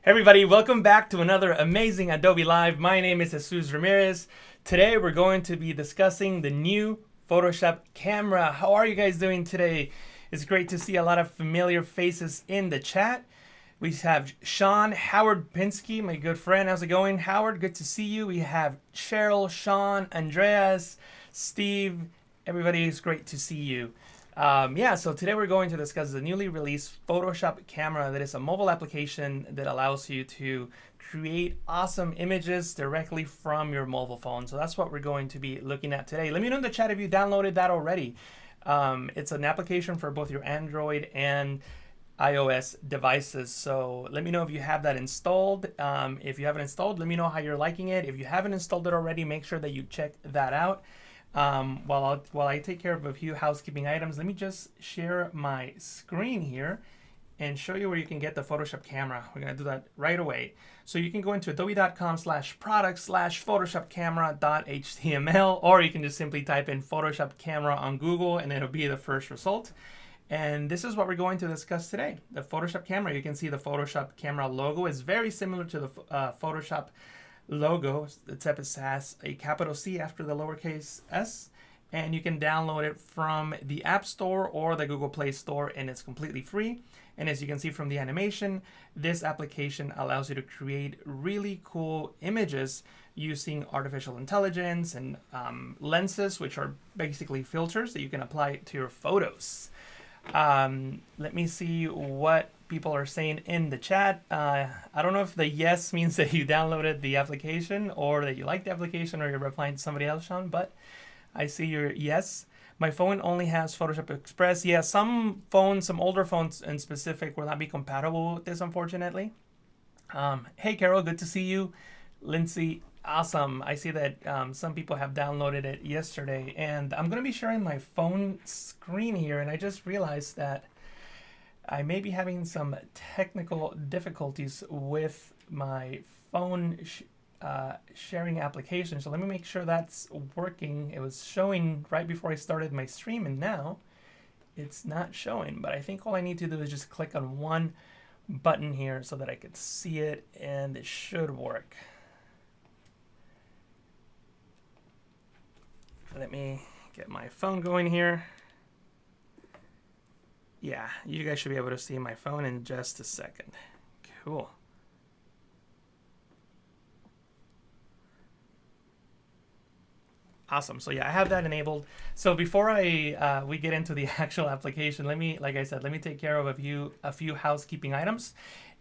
Hey everybody, welcome back to another amazing Adobe Live. My name is Jesús Ramirez. Today we're going to be discussing the new Photoshop camera. How are you guys doing today? It's great to see a lot of familiar faces in the chat. We have Sean, Howard Pinsky, my good friend. How's it going? Howard, good to see you. We have Cheryl, Sean, Andreas, Steve. Everybody, it's great to see you. So today we're going to discuss the newly released Photoshop camera that is a mobile application that allows you to create awesome images directly from your mobile phone. So that's what we're going to be looking at today. Let me know in the chat if you downloaded that already. It's an application for both your Android and iOS devices. So let me know if you have that installed. If you haven't installed, let me know how you're liking it. If you haven't installed it already, make sure that you check that out. While I take care of a few housekeeping items, let me just share my screen here and show you where you can get the Photoshop camera. We're going to do that right away. So you can go into adobe.com/product/photoshopcamera.html, or you can just simply type in Photoshop camera on Google and it'll be the first result. And this is what we're going to discuss today. The Photoshop camera. You can see the Photoshop camera logo is very similar to the Photoshop logo, except it has a capital C after the lowercase s, and you can download it from the App Store or the Google Play Store, and it's completely free. And as you can see from the animation, this application allows you to create really cool images using artificial intelligence and lenses, which are basically filters that you can apply to your photos. Let me see what people are saying in the chat. I don't know if the yes means that you downloaded the application or that you like the application or you're replying to somebody else, Sean, but I see your yes. My phone only has Photoshop Express. Yeah, some phones, some older phones in specific will not be compatible with this, unfortunately. Hey, Carol, good to see you. Lindsay, awesome. I see that some people have downloaded it yesterday, and I'm going to be sharing my phone screen here, and I just realized that I may be having some technical difficulties with my phone sharing application. So let me make sure that's working. It was showing right before I started my stream, and now it's not showing. But I think all I need to do is just click on one button here so that I could see it, and it should work. Let me get my phone going here. Yeah, you guys should be able to see my phone in just a second. Cool. Awesome. So yeah, I have that enabled. So before we get into the actual application, like I said, let me take care of a few housekeeping items.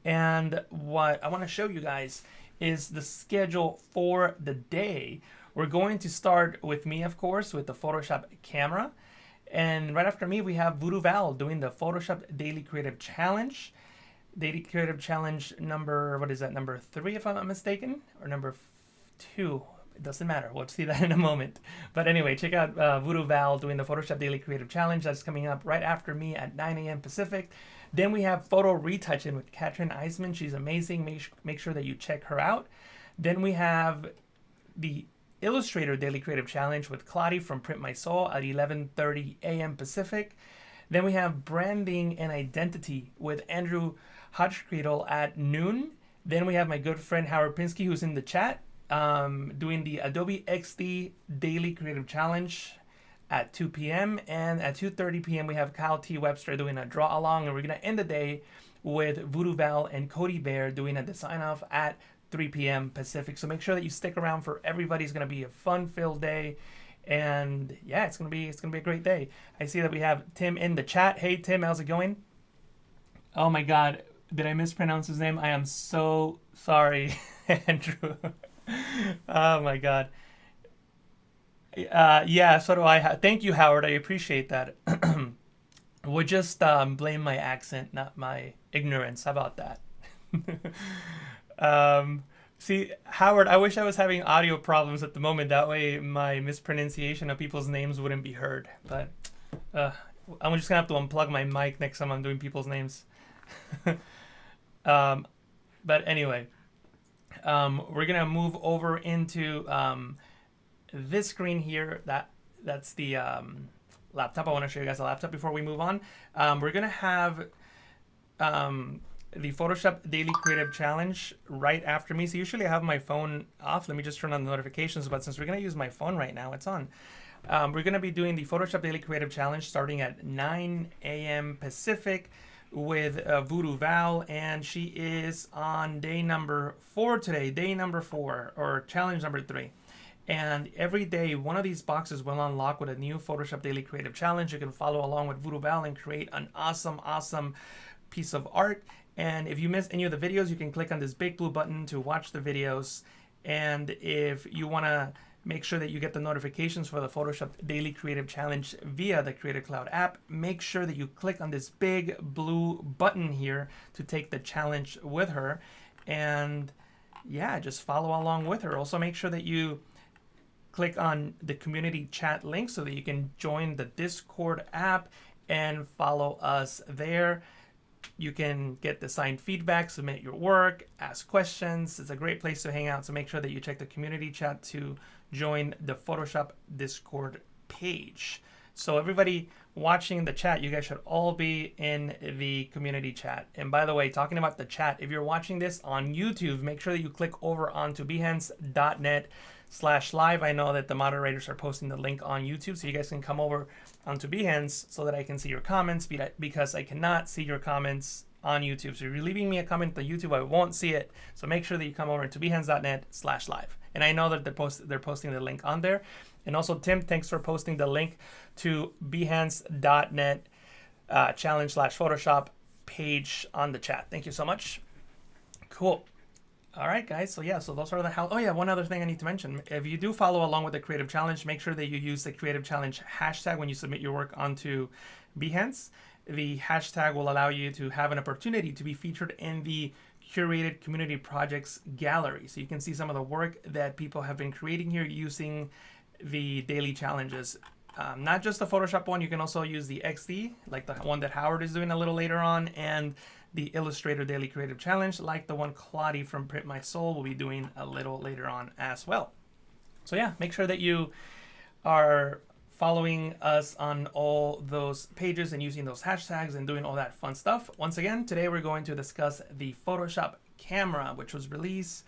And what I want to show you guys is the schedule for the day. We're going to start with me, of course, with the Photoshop camera. And right after me, we have Voodoo Val doing the Photoshop Daily Creative Challenge. Daily Creative Challenge number, what is that, number 3 if I'm not mistaken? Or number 2? It doesn't matter. We'll see that in a moment. But anyway, check out Voodoo Val doing the Photoshop Daily Creative Challenge. That's coming up right after me at 9 a.m. Pacific. Then we have Photo Retouching with Katrin Eisman. She's amazing. Make sure that you check her out. Then we have the Illustrator Daily Creative Challenge with Claudia from Print My Soul at 11:30 a.m. Pacific. Then we have Branding and Identity with Andrew Hodgcredle at noon. Then we have my good friend Howard Pinsky, who's in the chat, doing the Adobe XD Daily Creative Challenge at 2 p.m. And at 2:30 p.m. we have Kyle T. Webster doing a draw along, and we're going to end the day with Voodoo Val and Cody Bear doing a design off at 3 p.m. Pacific. So make sure that you stick around for everybody. It's going to be a fun-filled day, and yeah, it's going to be a great day. I see that we have Tim in the chat. Hey Tim, how's it going? Oh my God, did I mispronounce his name? I am so sorry, Andrew. Oh my God. Yeah, so do I. Thank you, Howard. I appreciate that. We'll just blame my accent, not my ignorance. How about that? See, Howard, I wish I was having audio problems at the moment. That way my mispronunciation of people's names wouldn't be heard. But I'm just going to have to unplug my mic next time I'm doing people's names. But anyway, we're going to move over into this screen here. That's the laptop. I want to show you guys the laptop before we move on. We're going to have the Photoshop Daily Creative Challenge right after me. So usually I have my phone off. Let me just turn on the notifications. But since we're going to use my phone right now, it's on. We're going to be doing the Photoshop Daily Creative Challenge starting at 9 a.m. Pacific with Voodoo Val, and she is on day number 4 today, day number 4, or challenge number 3. And every day, one of these boxes will unlock with a new Photoshop Daily Creative Challenge. You can follow along with Voodoo Val and create an awesome piece of art. And if you miss any of the videos, you can click on this big blue button to watch the videos. And if you want to make sure that you get the notifications for the Photoshop Daily Creative Challenge via the Creative Cloud app, make sure that you click on this big blue button here to take the challenge with her. And yeah, just follow along with her. Also, make sure that you click on the community chat link so that you can join the Discord app and follow us there. You can get the signed feedback, submit your work, ask questions. It's a great place to hang out. So make sure that you check the community chat to join the Photoshop Discord page. So everybody watching the chat, you guys should all be in the community chat. And by the way, talking about the chat, if you're watching this on YouTube, make sure that you click over onto behance.net/live. I know that the moderators are posting the link on YouTube, so you guys can come over onto Behance so that I can see your comments, because I cannot see your comments on YouTube. So if you're leaving me a comment on YouTube, I won't see it. So make sure that you come over to behance.net/live. And I know that they're posting the link on there. And also, Tim, thanks for posting the link to behance.net challenge/Photoshop page on the chat. Thank you so much. Cool. All right, guys. So yeah, so those are the how. Oh yeah, one other thing I need to mention. If you do follow along with the Creative Challenge, make sure that you use the Creative Challenge hashtag when you submit your work onto Behance. The hashtag will allow you to have an opportunity to be featured in the curated community projects gallery. So you can see some of the work that people have been creating here using the daily challenges. Not just the Photoshop one, you can also use the XD, like the one that Howard is doing a little later on, and the Illustrator Daily Creative Challenge, like the one Claudie from Print My Soul will be doing a little later on as well. So yeah, make sure that you are following us on all those pages and using those hashtags and doing all that fun stuff. Once again, today we're going to discuss the Photoshop camera, which was released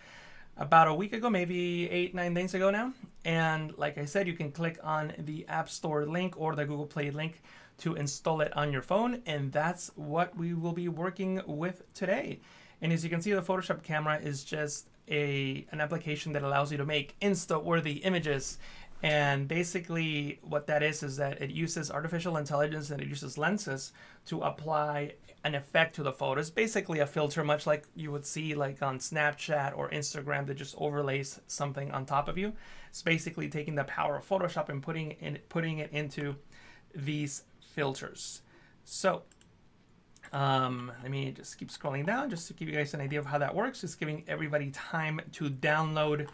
about a week ago, maybe 8-9 days ago now. And like I said, you can click on the App Store link or the Google Play link to install it on your phone. And that's what we will be working with today. And as you can see, the Photoshop camera is just an application that allows you to make insta-worthy images. And basically what that is that it uses artificial intelligence and it uses lenses to apply an effect to the photos. Basically a filter, much like you would see like on Snapchat or Instagram, that just overlays something on top of you. It's basically taking the power of Photoshop and putting it into these filters. So let me just keep scrolling down just to give you guys an idea of how that works. Just giving everybody time to download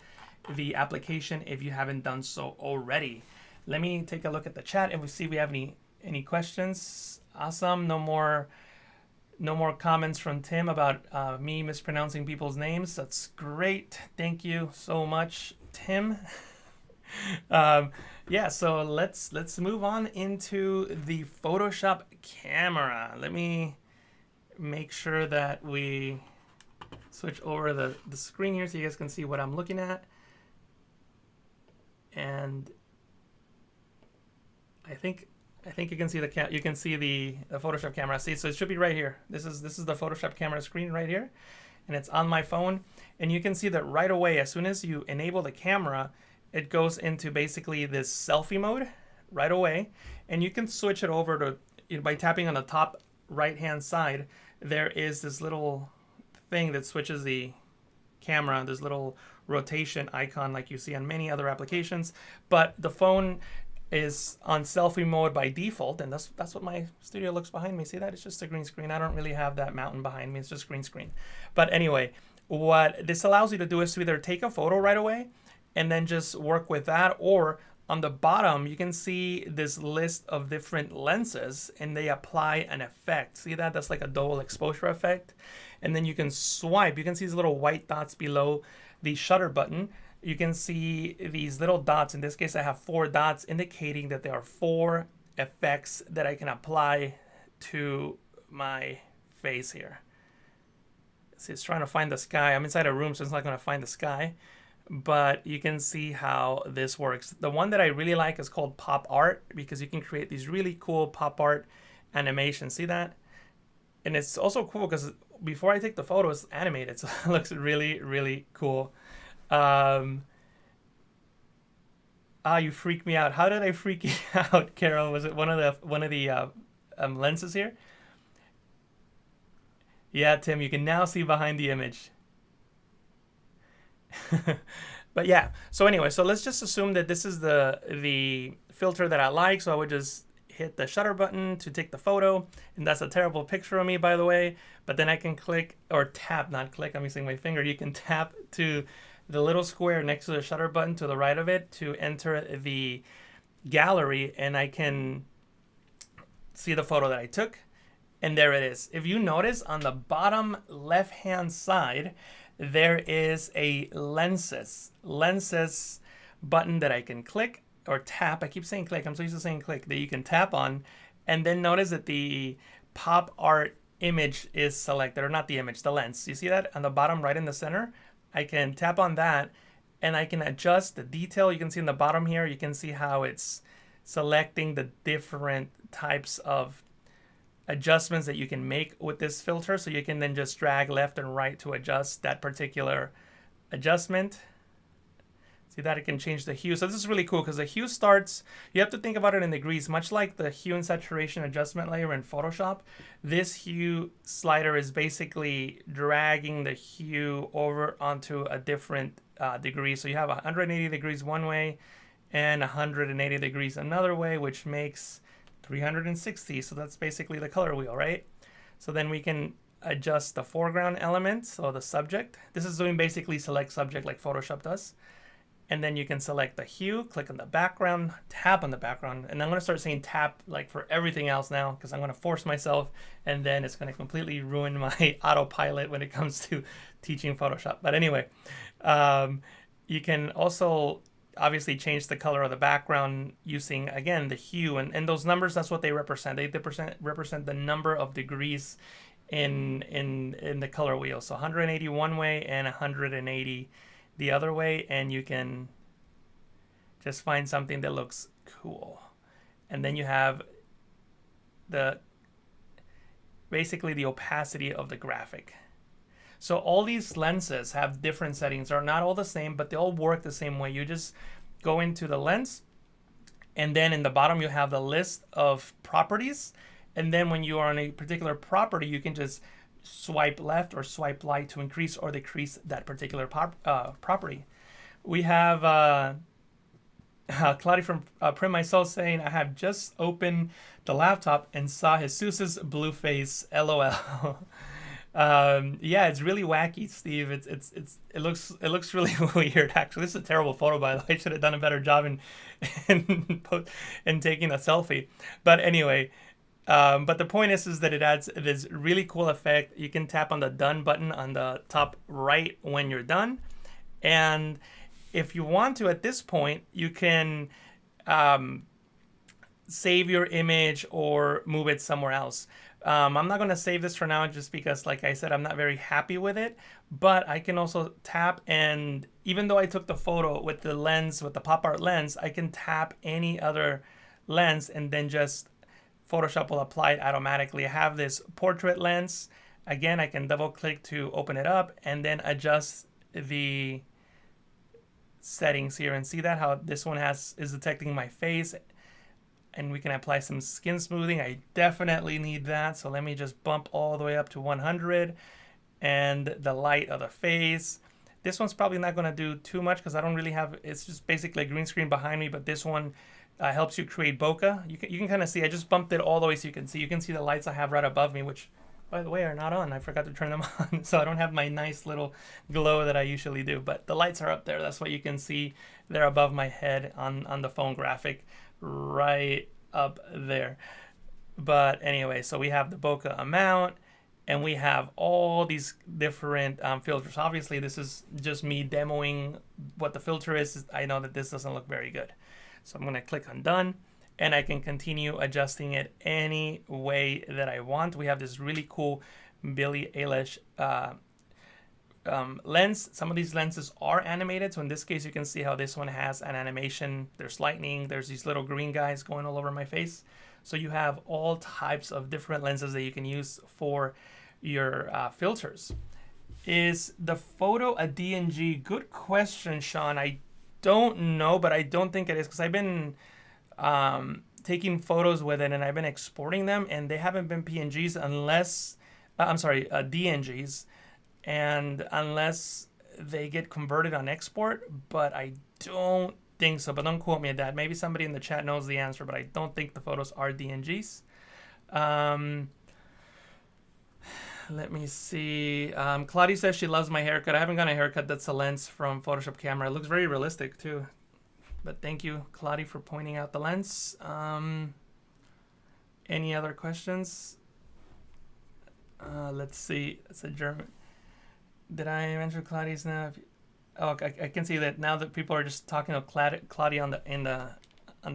the application if you haven't done so already. Let me take a look at the chat and we see if we have any questions. Awesome. No more comments from Tim about me mispronouncing people's names. That's great. Thank you so much, Tim. Yeah, so let's move on into the Photoshop camera. Let me make sure that we switch over the screen here so you guys can see what I'm looking at. And I think you can see the Photoshop camera. See, so it should be right here. This is the Photoshop camera screen right here, and it's on my phone. And you can see that right away, as soon as you enable the camera, it goes into basically this selfie mode right away. And you can switch it over to by tapping on the top right-hand side. There is this little thing that switches the camera, this little rotation icon like you see on many other applications, but the phone is on selfie mode by default, and that's what my studio looks behind me. See that? It's just a green screen. I don't really have that mountain behind me. It's just green screen. But anyway, what this allows you to do is to either take a photo right away and then just work with that, or on the bottom you can see this list of different lenses and they apply an effect. See that? That's like a double exposure effect. And then you can swipe. You can see these little white dots below the shutter button. You can see these little dots. In this case, I have 4 dots indicating that there are 4 effects that I can apply to my face here. See, it's trying to find the sky. I'm inside a room, so it's not going to find the sky. But you can see how this works. The one that I really like is called pop art, because you can create these really cool pop art animations. See that? And it's also cool because before I take the photo, it's animated, so it looks really, really cool. You freaked me out. How did I freak you out, Carol? Was it one of the lenses here? Yeah, Tim, you can now see behind the image. But yeah, so anyway, so let's just assume that this is the filter that I like. So I would just hit the shutter button to take the photo, and that's a terrible picture of me, by the way. But then I can click or tap, not click, I'm using my finger. You can tap to the little square next to the shutter button to the right of it to enter the gallery, and I can see the photo that I took, and there it is. If you notice on the bottom left hand side, there is a lenses button that I can click or tap. I keep saying click, I'm so used to saying click, that you can tap on, and then notice that the pop art image is selected, or not the image, the lens. You see that on the bottom right in the center? I can tap on that and I can adjust the detail. You can see in the bottom here, you can see how it's selecting the different types of adjustments that you can make with this filter. So you can then just drag left and right to adjust that particular adjustment. See that? It can change the hue. So this is really cool because the hue starts, you have to think about it in degrees, much like the hue and saturation adjustment layer in Photoshop. This hue slider is basically dragging the hue over onto a different degree. So you have 180 degrees one way and 180 degrees another way, which makes 360. So that's basically the color wheel, right? So then we can adjust the foreground element, so the subject. This is doing basically select subject like Photoshop does. And then you can select the hue, click on the background, tap on the background. And I'm going to start saying tap like for everything else now, because I'm going to force myself, and then it's going to completely ruin my autopilot when it comes to teaching Photoshop. But anyway, you can also obviously change the color of the background using, again, the hue. And those numbers, that's what they represent. They represent the number of degrees in the color wheel. So 180 one way and 180 the other way, and you can just find something that looks cool. And then you have basically the opacity of the graphic. So all these lenses have different settings. They're not all the same, but they all work the same way. You just go into the lens, and then in the bottom you have the list of properties. And then when you are on a particular property, you can just swipe left or swipe right to increase or decrease that particular property. We have Claudia from Print My Soul saying, I have just opened the laptop and saw Jesus's blue face, LOL. Yeah, it's really wacky, Steve. It looks really weird. Actually, this is a terrible photo, by the way. I should have done a better job in taking a selfie. But anyway, but the point is that it adds this really cool effect. You can tap on the done button on the top right when you're done, and if you want to, at this point, you can save your image or move it somewhere else. I'm not going to save this for now just because, like I said, I'm not very happy with it. But I can also tap, and even though I took the photo with the lens, with the pop art lens, I can tap any other lens and then just Photoshop will apply it automatically. I have this portrait lens. Again, I can double click to open it up and then adjust the settings here, and see that how this one is detecting my face. And we can apply some skin smoothing. I definitely need that. So let me just bump all the way up to 100. And the light of the face. This one's probably not going to do too much because I don't really have, it's just basically a green screen behind me. But this one helps you create bokeh. You can kind of see, I just bumped it all the way so you can see. You can see the lights I have right above me, which, by the way, are not on. I forgot to turn them on. So I don't have my nice little glow that I usually do. But the lights are up there. That's what you can see. They're above my head on the phone graphic. Right up there. But anyway, so we have the bokeh amount, and we have all these different filters. Obviously, this is just me demoing what the filter is. I know that this doesn't look very good. So I'm going to click on done, and I can continue adjusting it any way that I want. We have this really cool Billie Eilish lens. Some of these lenses are animated. So in this case, you can see how this one has an animation. There's lightning. There's these little green guys going all over my face. So you have all types of different lenses that you can use for your filters. Is the photo a DNG? Good question, Sean. I don't know, but I don't think it is, because I've been taking photos with it and I've been exporting them, and they haven't been PNGs unless, DNGs, and unless they get converted on export, but I don't think so. But don't quote me at that. Maybe somebody in the chat knows the answer, but I don't think the photos are DNGs. Let me see. Claudia says she loves my haircut. I haven't got a haircut that's a lens from Photoshop camera. It looks very realistic too. But thank you, Claudia, for pointing out the lens. Any other questions? Let's see. It's a German. Did I mention Claudia's now? Oh, I can see that now that people are just talking about Claudia on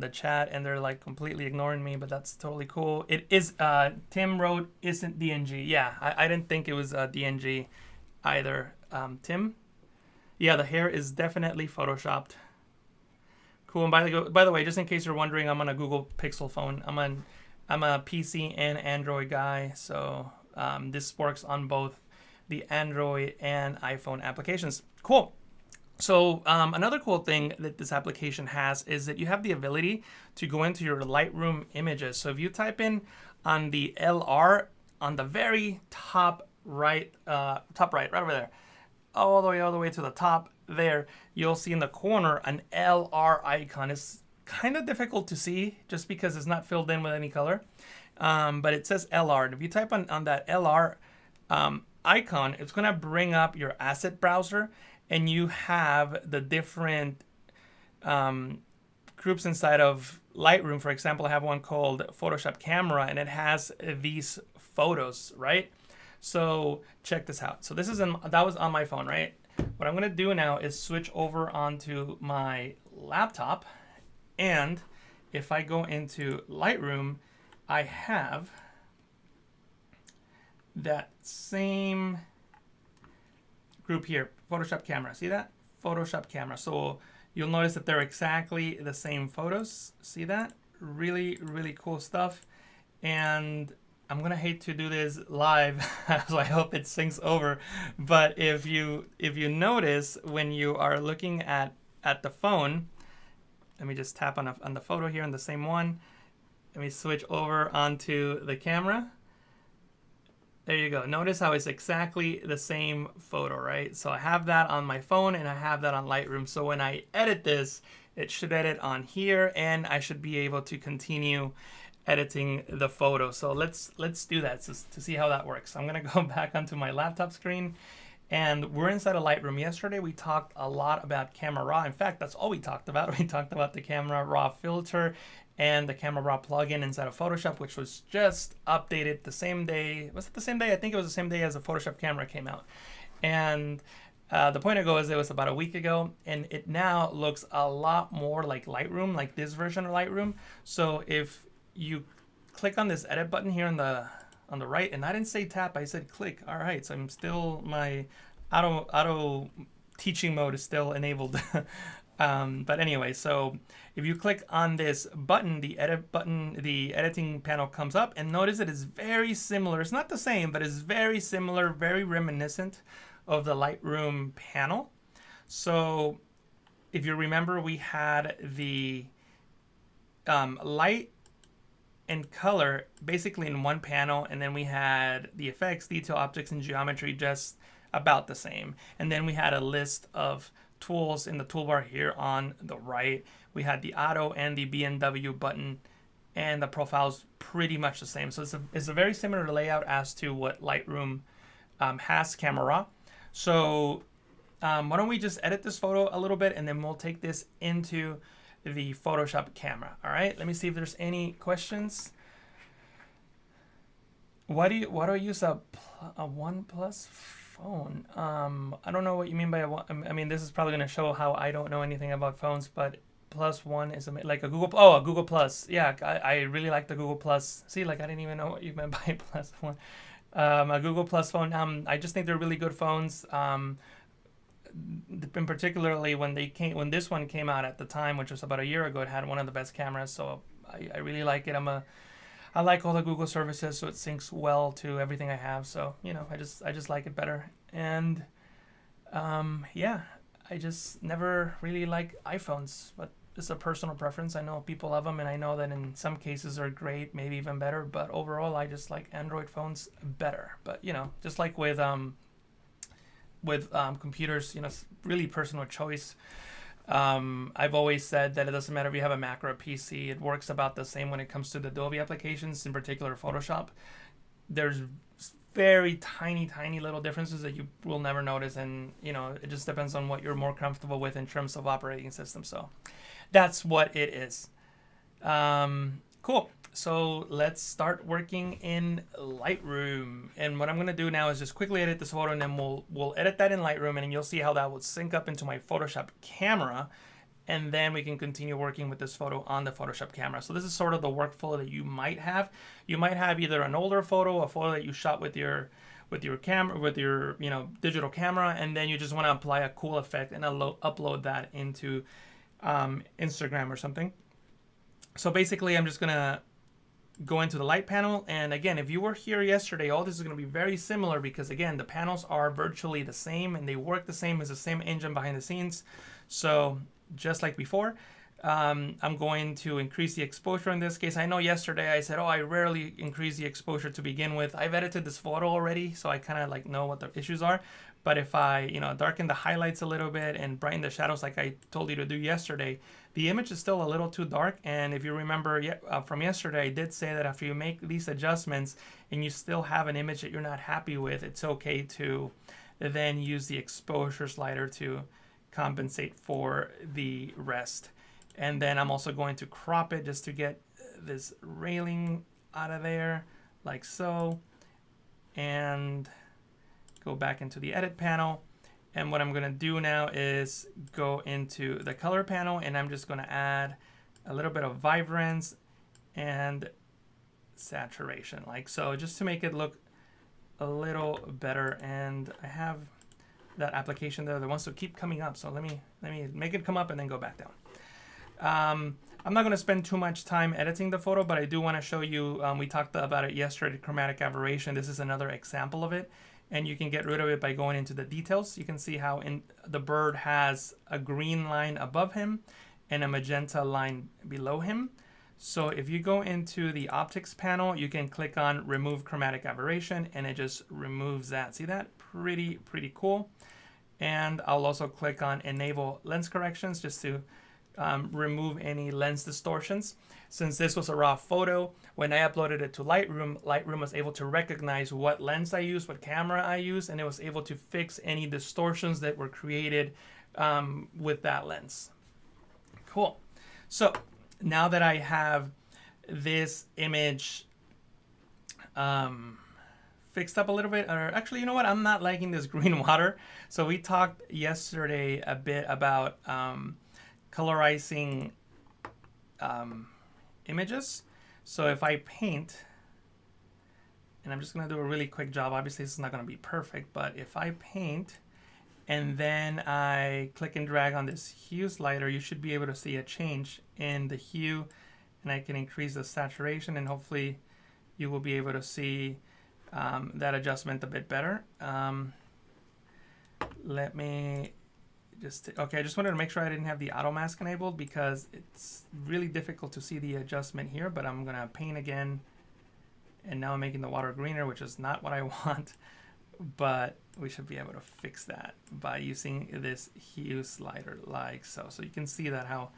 the chat, and they're like completely ignoring me, but that's totally cool. It is, Tim wrote, isn't DNG. Yeah, I didn't think it was DNG either. Tim? Yeah, the hair is definitely photoshopped. Cool. And by the way, just in case you're wondering, I'm on a Google Pixel phone. I'm a PC and Android guy, so this works on both the Android and iPhone applications. Cool. So another cool thing that this application has is that you have the ability to go into your Lightroom images. So if you type in on the LR on the very top right, right over there, all the way to the top there, you'll see in the corner an LR icon. It's kind of difficult to see just because it's not filled in with any color, but it says LR. And if you type on that LR icon, it's going to bring up your asset browser, and you have the different groups inside of Lightroom. For example, I have one called Photoshop Camera, and it has these photos, right? So check this out. So this is that was on my phone, right? What I'm going to do now is switch over onto my laptop, and if I go into Lightroom, I have that same group here, Photoshop Camera. See that? Photoshop Camera. So you'll notice that they're exactly the same photos. See that? Really, really cool stuff. And I'm gonna hate to do this live, so I hope it syncs over. But if you notice when you are looking at the phone, let me just tap on the photo here on the same one. Let me switch over onto the camera. There you go. Notice how it's exactly the same photo, right? So I have that on my phone and I have that on Lightroom. So when I edit this, it should edit on here, and I should be able to continue editing the photo. So let's do that to see how that works. I'm gonna go back onto my laptop screen, and we're inside of Lightroom. Yesterday we talked a lot about Camera Raw. In fact, that's all we talked about. We talked about the Camera Raw filter and the Camera Raw plugin inside of Photoshop, which was just updated the same day. Was it the same day? I think it was the same day as the Photoshop Camera came out. And the point I go is it was about a week ago, and it now looks a lot more like Lightroom, like this version of Lightroom. So if you click on this edit button here on the right, and I didn't say tap, I said click. All right, so I'm still, my auto teaching mode is still enabled. But anyway, so if you click on this button, the edit button, the editing panel comes up, and notice it is very similar. It's not the same, but it's very similar, very reminiscent of the Lightroom panel. So if you remember, we had the light and color basically in one panel, and then we had the effects, detail, optics, and geometry just about the same. And then we had a list of tools in the toolbar here on the right. We had the auto and the BMW button, and the profile's pretty much the same. So it's a very similar layout as to what Lightroom has Camera Raw. So why don't we just edit this photo a little bit, and then we'll take this into the Photoshop Camera. All right, let me see if there's any questions. Why do you use a OnePlus phone? I don't know what you mean by I mean, this is probably going to show how I don't know anything about phones, but +1 is like a Google. Oh, a Google Plus. Yeah, I really like the Google Plus. See, like I didn't even know what you meant by +1. A Google Plus phone. I just think they're really good phones. In particularly when this one came out at the time, which was about a year ago, it had one of the best cameras. So I really like it. I like all the Google services, so it syncs well to everything I have. So I just like it better. And yeah, I just never really like iPhones, but it's a personal preference. I know people love them, and I know that in some cases they're great, maybe even better. But overall, I just like Android phones better. But just like with computers, it's really personal choice. I've always said that it doesn't matter if you have a Mac or a PC. It works about the same when it comes to the Adobe applications, in particular Photoshop. There's very tiny little differences that you will never notice, and it just depends on what you're more comfortable with in terms of operating system. So that's what it is. Cool. So let's start working in Lightroom. And what I'm going to do now is just quickly edit this photo, and then we'll edit that in Lightroom, and you'll see how that will sync up into my Photoshop camera. And then we can continue working with this photo on the Photoshop camera. So this is sort of the workflow that you might have. You might have either an older photo, a photo that you shot with your camera, with your digital camera, and then you just want to apply a cool effect and upload that into Instagram or something. So basically, I'm just gonna go into the light panel, and again, if you were here yesterday, all this is going to be very similar because again, the panels are virtually the same and they work the same as the same engine behind the scenes. So just like before, I'm going to increase the exposure in this case. I know yesterday I said, I rarely increase the exposure to begin with. I've edited this photo already, so I kind of know what the issues are. But if I darken the highlights a little bit and brighten the shadows like I told you to do yesterday, the image is still a little too dark. And if you remember from yesterday, I did say that after you make these adjustments and you still have an image that you're not happy with, it's okay to then use the exposure slider to compensate for the rest. And then I'm also going to crop it just to get this railing out of there, like so. And go back into the edit panel. And what I'm going to do now is go into the color panel, and I'm just going to add a little bit of vibrance and saturation, like so, just to make it look a little better. And I have that application there that wants to keep coming up, so let me make it come up and then go back down. I'm not going to spend too much time editing the photo, but I do want to show you, we talked about it yesterday, chromatic aberration. This is another example of it, and you can get rid of it by going into the details. You can see how the bird has a green line above him and a magenta line below him. So if you go into the optics panel, you can click on remove chromatic aberration, and it just removes that. See that? Pretty cool. And I'll also click on enable lens corrections just to remove any lens distortions. Since this was a raw photo, when I uploaded it to Lightroom, Lightroom was able to recognize what lens I used, what camera I used, and it was able to fix any distortions that were created with that lens. Cool. So now that I have this image fixed up a little bit, or actually, you know what? I'm not liking this green water. So we talked yesterday a bit about colorizing images. So if I paint, and I'm just going to do a really quick job. Obviously, this is not going to be perfect, but if I paint and then I click and drag on this hue slider, you should be able to see a change in the hue, and I can increase the saturation, and hopefully you will be able to see that adjustment a bit better. Let me just, okay, I just wanted to make sure I didn't have the auto mask enabled because it's really difficult to see the adjustment here, but I'm gonna paint again, and now I'm making the water greener, which is not what I want, but we should be able to fix that by using this hue slider like so. So you can see that how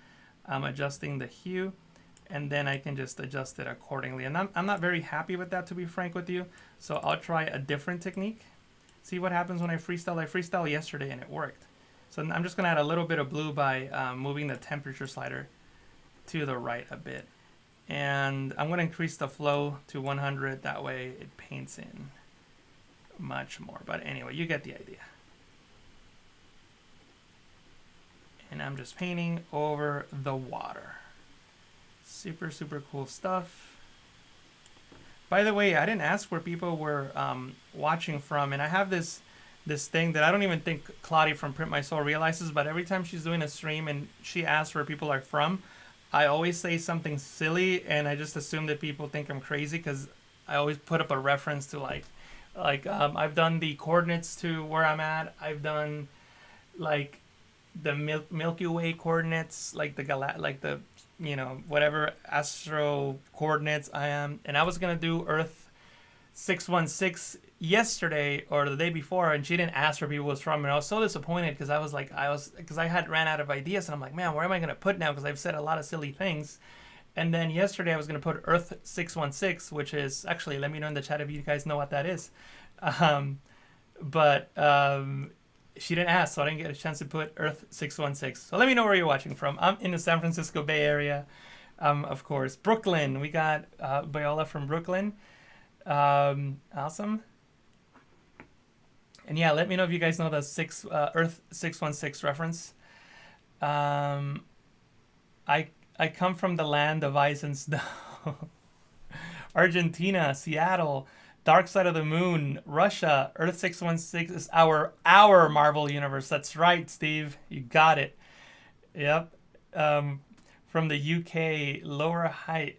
I'm adjusting the hue, and then I can just adjust it accordingly. And I'm not very happy with that, to be frank with you. So I'll try a different technique. See what happens when I freestyle. I freestyled yesterday and it worked. So I'm just gonna add a little bit of blue by moving the temperature slider to the right a bit. And I'm gonna increase the flow to 100, that way it paints in much more. But anyway, you get the idea. And I'm just painting over the water. Super cool stuff. By the way, I didn't ask where people were watching from, and I have this thing that I don't even think Claudia from Print My Soul realizes, but every time she's doing a stream and she asks where people are from, I always say something silly, and I just assume that people think I'm crazy because I always put up a reference to I've done the coordinates to where I'm at. I've done like the Milky Way coordinates, like the whatever astro coordinates I am, and I was gonna do Earth 616 yesterday or the day before, and she didn't ask where people was from, and I was so disappointed because I had ran out of ideas, and I'm like, man, where am I gonna put now? Because I've said a lot of silly things. And then yesterday I was gonna put Earth 616, which is actually, let me know in the chat if you guys know what that is. But she didn't ask, so I didn't get a chance to put Earth 616. So let me know where you're watching from. I'm in the San Francisco Bay Area, of course. Brooklyn, we got Biola from Brooklyn. Awesome. And yeah, let me know if you guys know the Earth 616 reference. I come from the land of ice and snow. Argentina, Seattle, Dark Side of the Moon, Russia. Earth 616 is our Marvel universe. That's right, Steve. You got it. Yep. From the UK, Lower Height.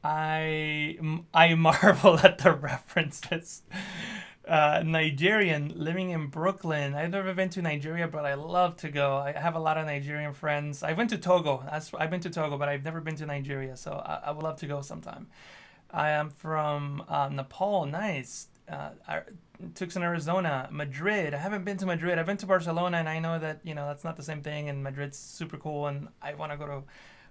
I marvel at the references. Nigerian, living in Brooklyn. I've never been to Nigeria, but I love to go. I have a lot of Nigerian friends. I've been to Togo. I've been to Togo, but I've never been to Nigeria, so I would love to go sometime. I am from Nepal. Nice. Tucson, Arizona. Madrid. I haven't been to Madrid. I've been to Barcelona, and I know that that's not the same thing. And Madrid's super cool, and I want to go to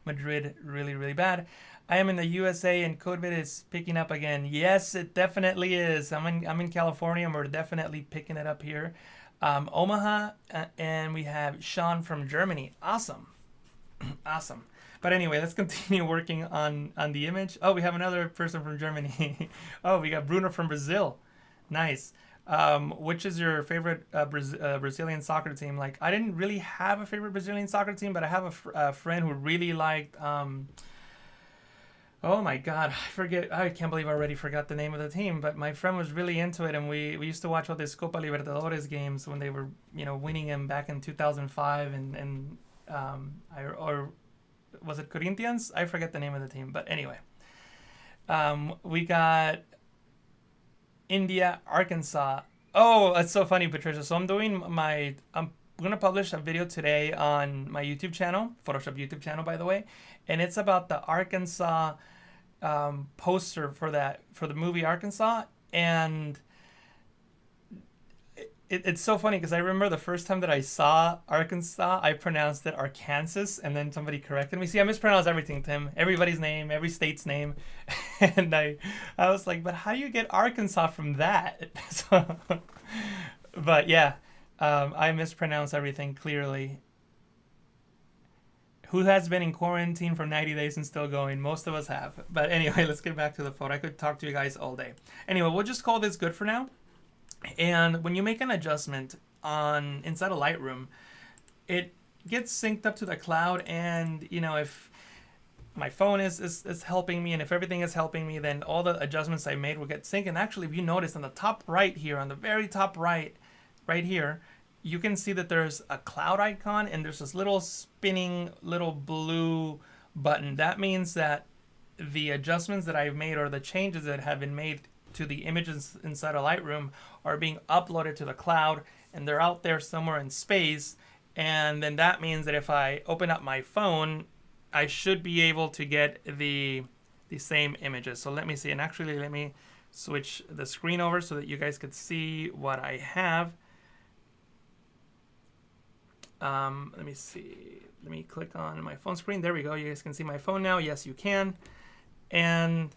Madrid really, really bad. I am in the USA, and COVID is picking up again. Yes, it definitely is. I'm in California, and we're definitely picking it up here. Omaha, and we have Sean from Germany. Awesome. Awesome. But anyway, let's continue working on the image. Oh, we have another person from Germany. Oh, we got Bruno from Brazil. Nice. Which is your favorite Brazilian soccer team? Like, I didn't really have a favorite Brazilian soccer team, but I have a friend who really liked... oh my God, I can't believe I already forgot the name of the team, but my friend was really into it, and we used to watch all these Copa Libertadores games when they were, winning them back in 2005, and was it Corinthians? I forget the name of the team, but anyway. We got India, Arkansas. Oh, that's so funny, Patricia. So I'm going to publish a video today on my YouTube channel, Photoshop YouTube channel, by the way, and it's about the Arkansas poster for the movie Arkansas, and it's so funny because I remember the first time that I saw Arkansas, I pronounced it Arkansas, and then somebody corrected me. See, I mispronounce everything, Tim. Everybody's name, every state's name, and I was like, but how do you get Arkansas from that? So, but yeah, I mispronounce everything clearly. Who has been in quarantine for 90 days and still going? Most of us have. But anyway, let's get back to the photo. I could talk to you guys all day. Anyway, we'll just call this good for now. And when you make an adjustment inside of Lightroom, it gets synced up to the cloud. And, if my phone is helping me, and if everything is helping me, then all the adjustments I made will get synced. And actually, if you notice on the top right here, on the very top right here, you can see that there's a cloud icon, and there's this little spinning little blue button. That means that the adjustments that I've made, or the changes that have been made to the images inside of Lightroom, are being uploaded to the cloud, and they're out there somewhere in space. And then that means that if I open up my phone, I should be able to get the same images. So let me see, and actually let me switch the screen over so that you guys could see what I have. Let me see. Let me click on my phone screen. There we go. You guys can see my phone now. Yes, you can. And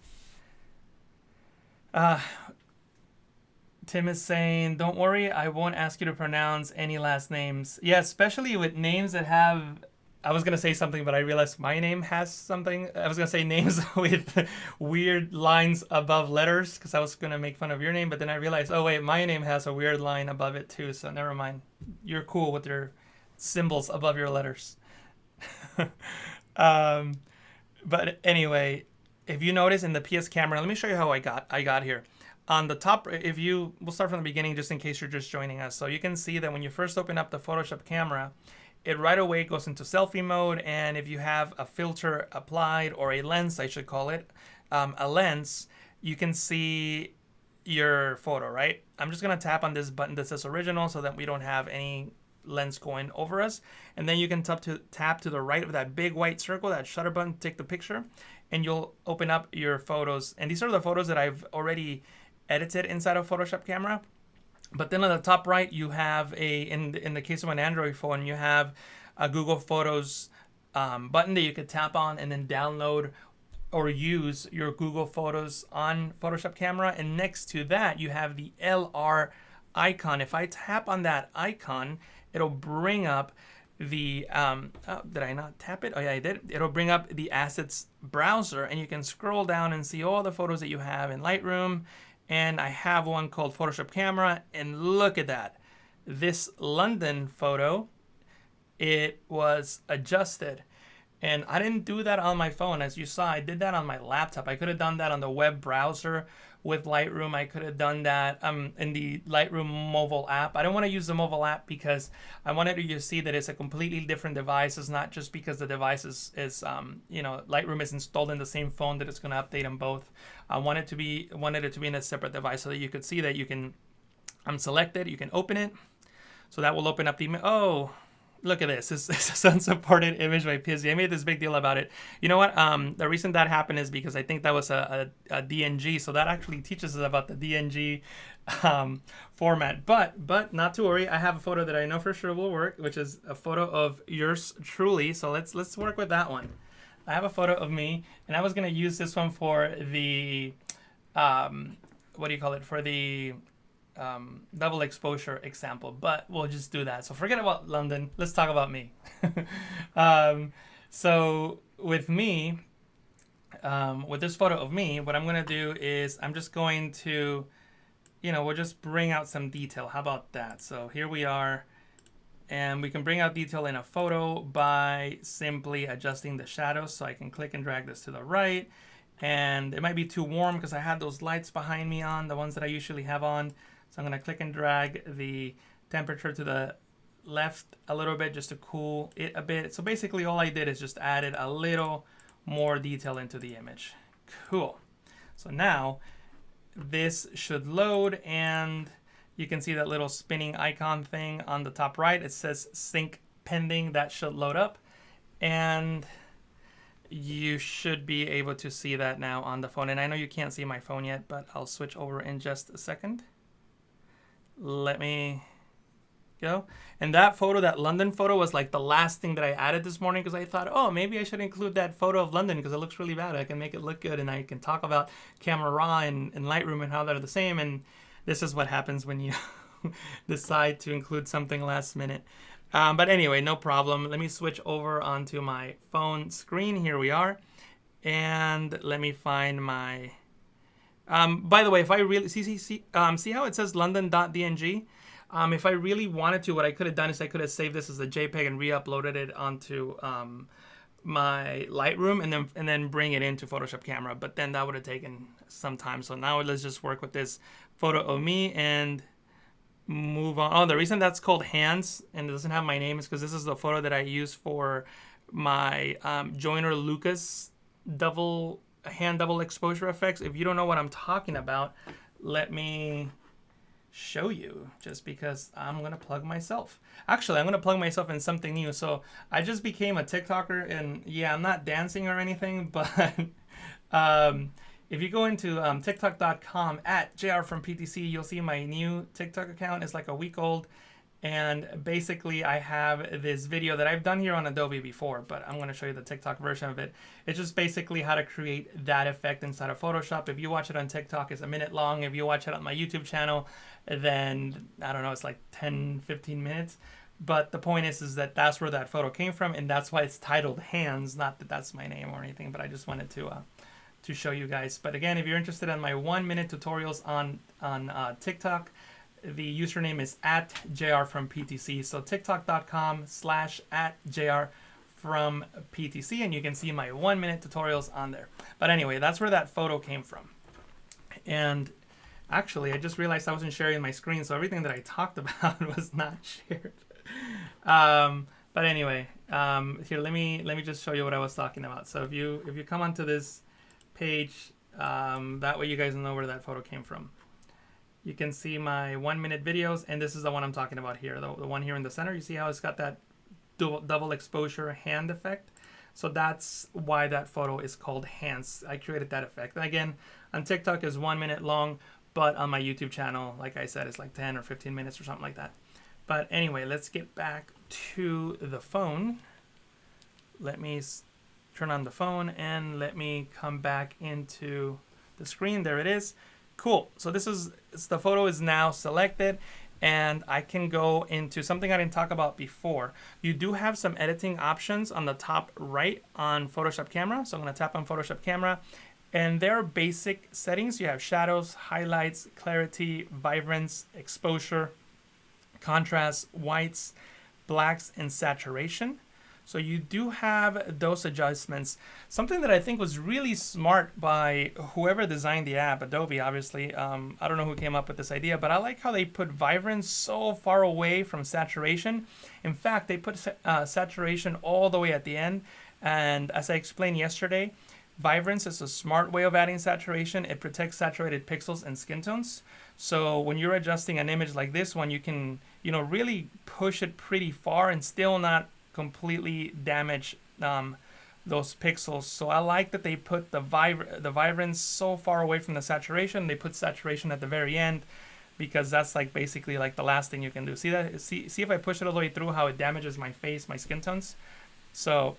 Tim is saying, don't worry, I won't ask you to pronounce any last names. Yeah, especially with names that have... I was going to say something, but I realized my name has something. I was going to say names with weird lines above letters, because I was going to make fun of your name, but then I realized, oh wait, my name has a weird line above it too, so never mind. You're cool with your symbols above your letters. But anyway, if you notice in the PS camera, let me show you how I got here. On the top, we'll start from the beginning just in case you're just joining us. So you can see that when you first open up the Photoshop camera, it right away goes into selfie mode. And if you have a filter applied, or a lens, I should call it, a lens, you can see your photo, right? I'm just gonna tap on this button that says original so that we don't have any lens going over us. And then you can tap to the right of that big white circle, that shutter button, take the picture, and you'll open up your photos. And these are the photos that I've already edited inside of Photoshop camera. But then on the top right, you have in the case of an Android phone, you have a Google Photos button that you could tap on and then download or use your Google Photos on Photoshop camera. And next to that, you have the LR icon. If I tap on that icon, it'll bring up the, did I not tap it? Oh yeah, I did. It'll bring up the assets browser, and you can scroll down and see all the photos that you have in Lightroom. And I have one called Photoshop Camera, and look at that. This London photo, it was adjusted. And I didn't do that on my phone. As you saw, I did that on my laptop. I could have done that on the web browser with Lightroom. I could have done that in the Lightroom mobile app. I don't want to use the mobile app because I wanted you to see that it's a completely different device. It's not just because the device is Lightroom is installed in the same phone that it's going to update them both. I wanted it to be in a separate device so that you could see that you can select it, you can open it. So that will open up the, oh, look at this. This is an unsupported image by PSD. I made this big deal about it. You know what? The reason that happened is because I think that was a DNG. So that actually teaches us about the DNG format. But not to worry. I have a photo that I know for sure will work, which is a photo of yours truly. So let's work with that one. I have a photo of me, and I was going to use this one for the, what do you call it? For the double exposure example, but we'll just do that. So forget about London. Let's talk about me. So with me, with this photo of me, what I'm going to do is I'm just going to, we'll just bring out some detail. How about that? So here we are. And we can bring out detail in a photo by simply adjusting the shadows. So I can click and drag this to the right. And it might be too warm because I had those lights behind me on, the ones that I usually have on. So I'm going to click and drag the temperature to the left a little bit just to cool it a bit. So basically all I did is just added a little more detail into the image. Cool. So now this should load, and you can see that little spinning icon thing on the top right. It says sync pending. That should load up, and you should be able to see that now on the phone. And I know you can't see my phone yet, but I'll switch over in just a second. Let me go. And that photo, that London photo, was like the last thing that I added this morning because I thought, oh, maybe I should include that photo of London because it looks really bad. I can make it look good, and I can talk about Camera Raw and Lightroom and how they're the same. And this is what happens when you decide to include something last minute. But anyway, no problem. Let me switch over onto my phone screen. Here we are. And let me find my... by the way, if I really... See how it says london.dng? If I really wanted to, what I could have done is I could have saved this as a JPEG and re-uploaded it onto my Lightroom and then bring it into Photoshop Camera. But then that would have taken some time. So now let's just work with this photo of me and move on. Oh, the reason that's called hands and it doesn't have my name is because this is the photo that I use for my Joyner Lucas hand double exposure effects. If you don't know what I'm talking about, let me show you, just because I'm gonna plug myself. Actually, I'm gonna plug myself in something new. So I just became a TikToker, and yeah, I'm not dancing or anything, but if you go into tiktok.com @JR from PTC, you'll see my new TikTok account. It's like a week old, and basically I have this video that I've done here on Adobe before, but I'm going to show you the TikTok version of it. It's just basically how to create that effect inside of Photoshop. If you watch it on TikTok, it's a minute long. If you watch it on my YouTube channel, then I don't know, it's like 10-15 minutes. But the point is that that's where that photo came from, and that's why it's titled Hands. Not that that's my name or anything, but I just wanted to show you guys. But again, if you're interested in my 1-minute tutorials on TikTok, the username is @JR from PTC. So tiktok.com /@JR from PTC, and you can see my 1-minute tutorials on there. But anyway, that's where that photo came from. And actually, I just realized I wasn't sharing my screen, so everything that I talked about was not shared. But anyway, here, let me just show you what I was talking about. So if you come onto this page, that way you guys know where that photo came from. You can see my 1-minute videos, and this is the one I'm talking about here, the one here in the center. You see how it's got that double exposure hand effect? So that's why that photo is called hands. I created that effect. And again, on TikTok is 1 minute long, but on my YouTube channel, like I said, it's like 10 or 15 minutes or something like that. But anyway, let's get back to the phone. Let me turn on the phone and let me come back into the screen. There it is. Cool. So the photo is now selected, and I can go into something I didn't talk about before. You do have some editing options on the top right on Photoshop Camera. So I'm going to tap on Photoshop Camera, and there are basic settings. You have shadows, highlights, clarity, vibrance, exposure, contrast, whites, blacks, and saturation. So you do have those adjustments. Something that I think was really smart by whoever designed the app, Adobe, obviously. I don't know who came up with this idea, but I like how they put vibrance so far away from saturation. In fact, they put saturation all the way at the end. And as I explained yesterday, vibrance is a smart way of adding saturation. It protects saturated pixels and skin tones. So when you're adjusting an image like this one, you can, really push it pretty far and still not completely damage those pixels. So I like that they put the vibrance so far away from the saturation. They put saturation at the very end, because that's like basically like the last thing you can do. See that? See if I push it all the way through, how it damages my face, my skin tones. So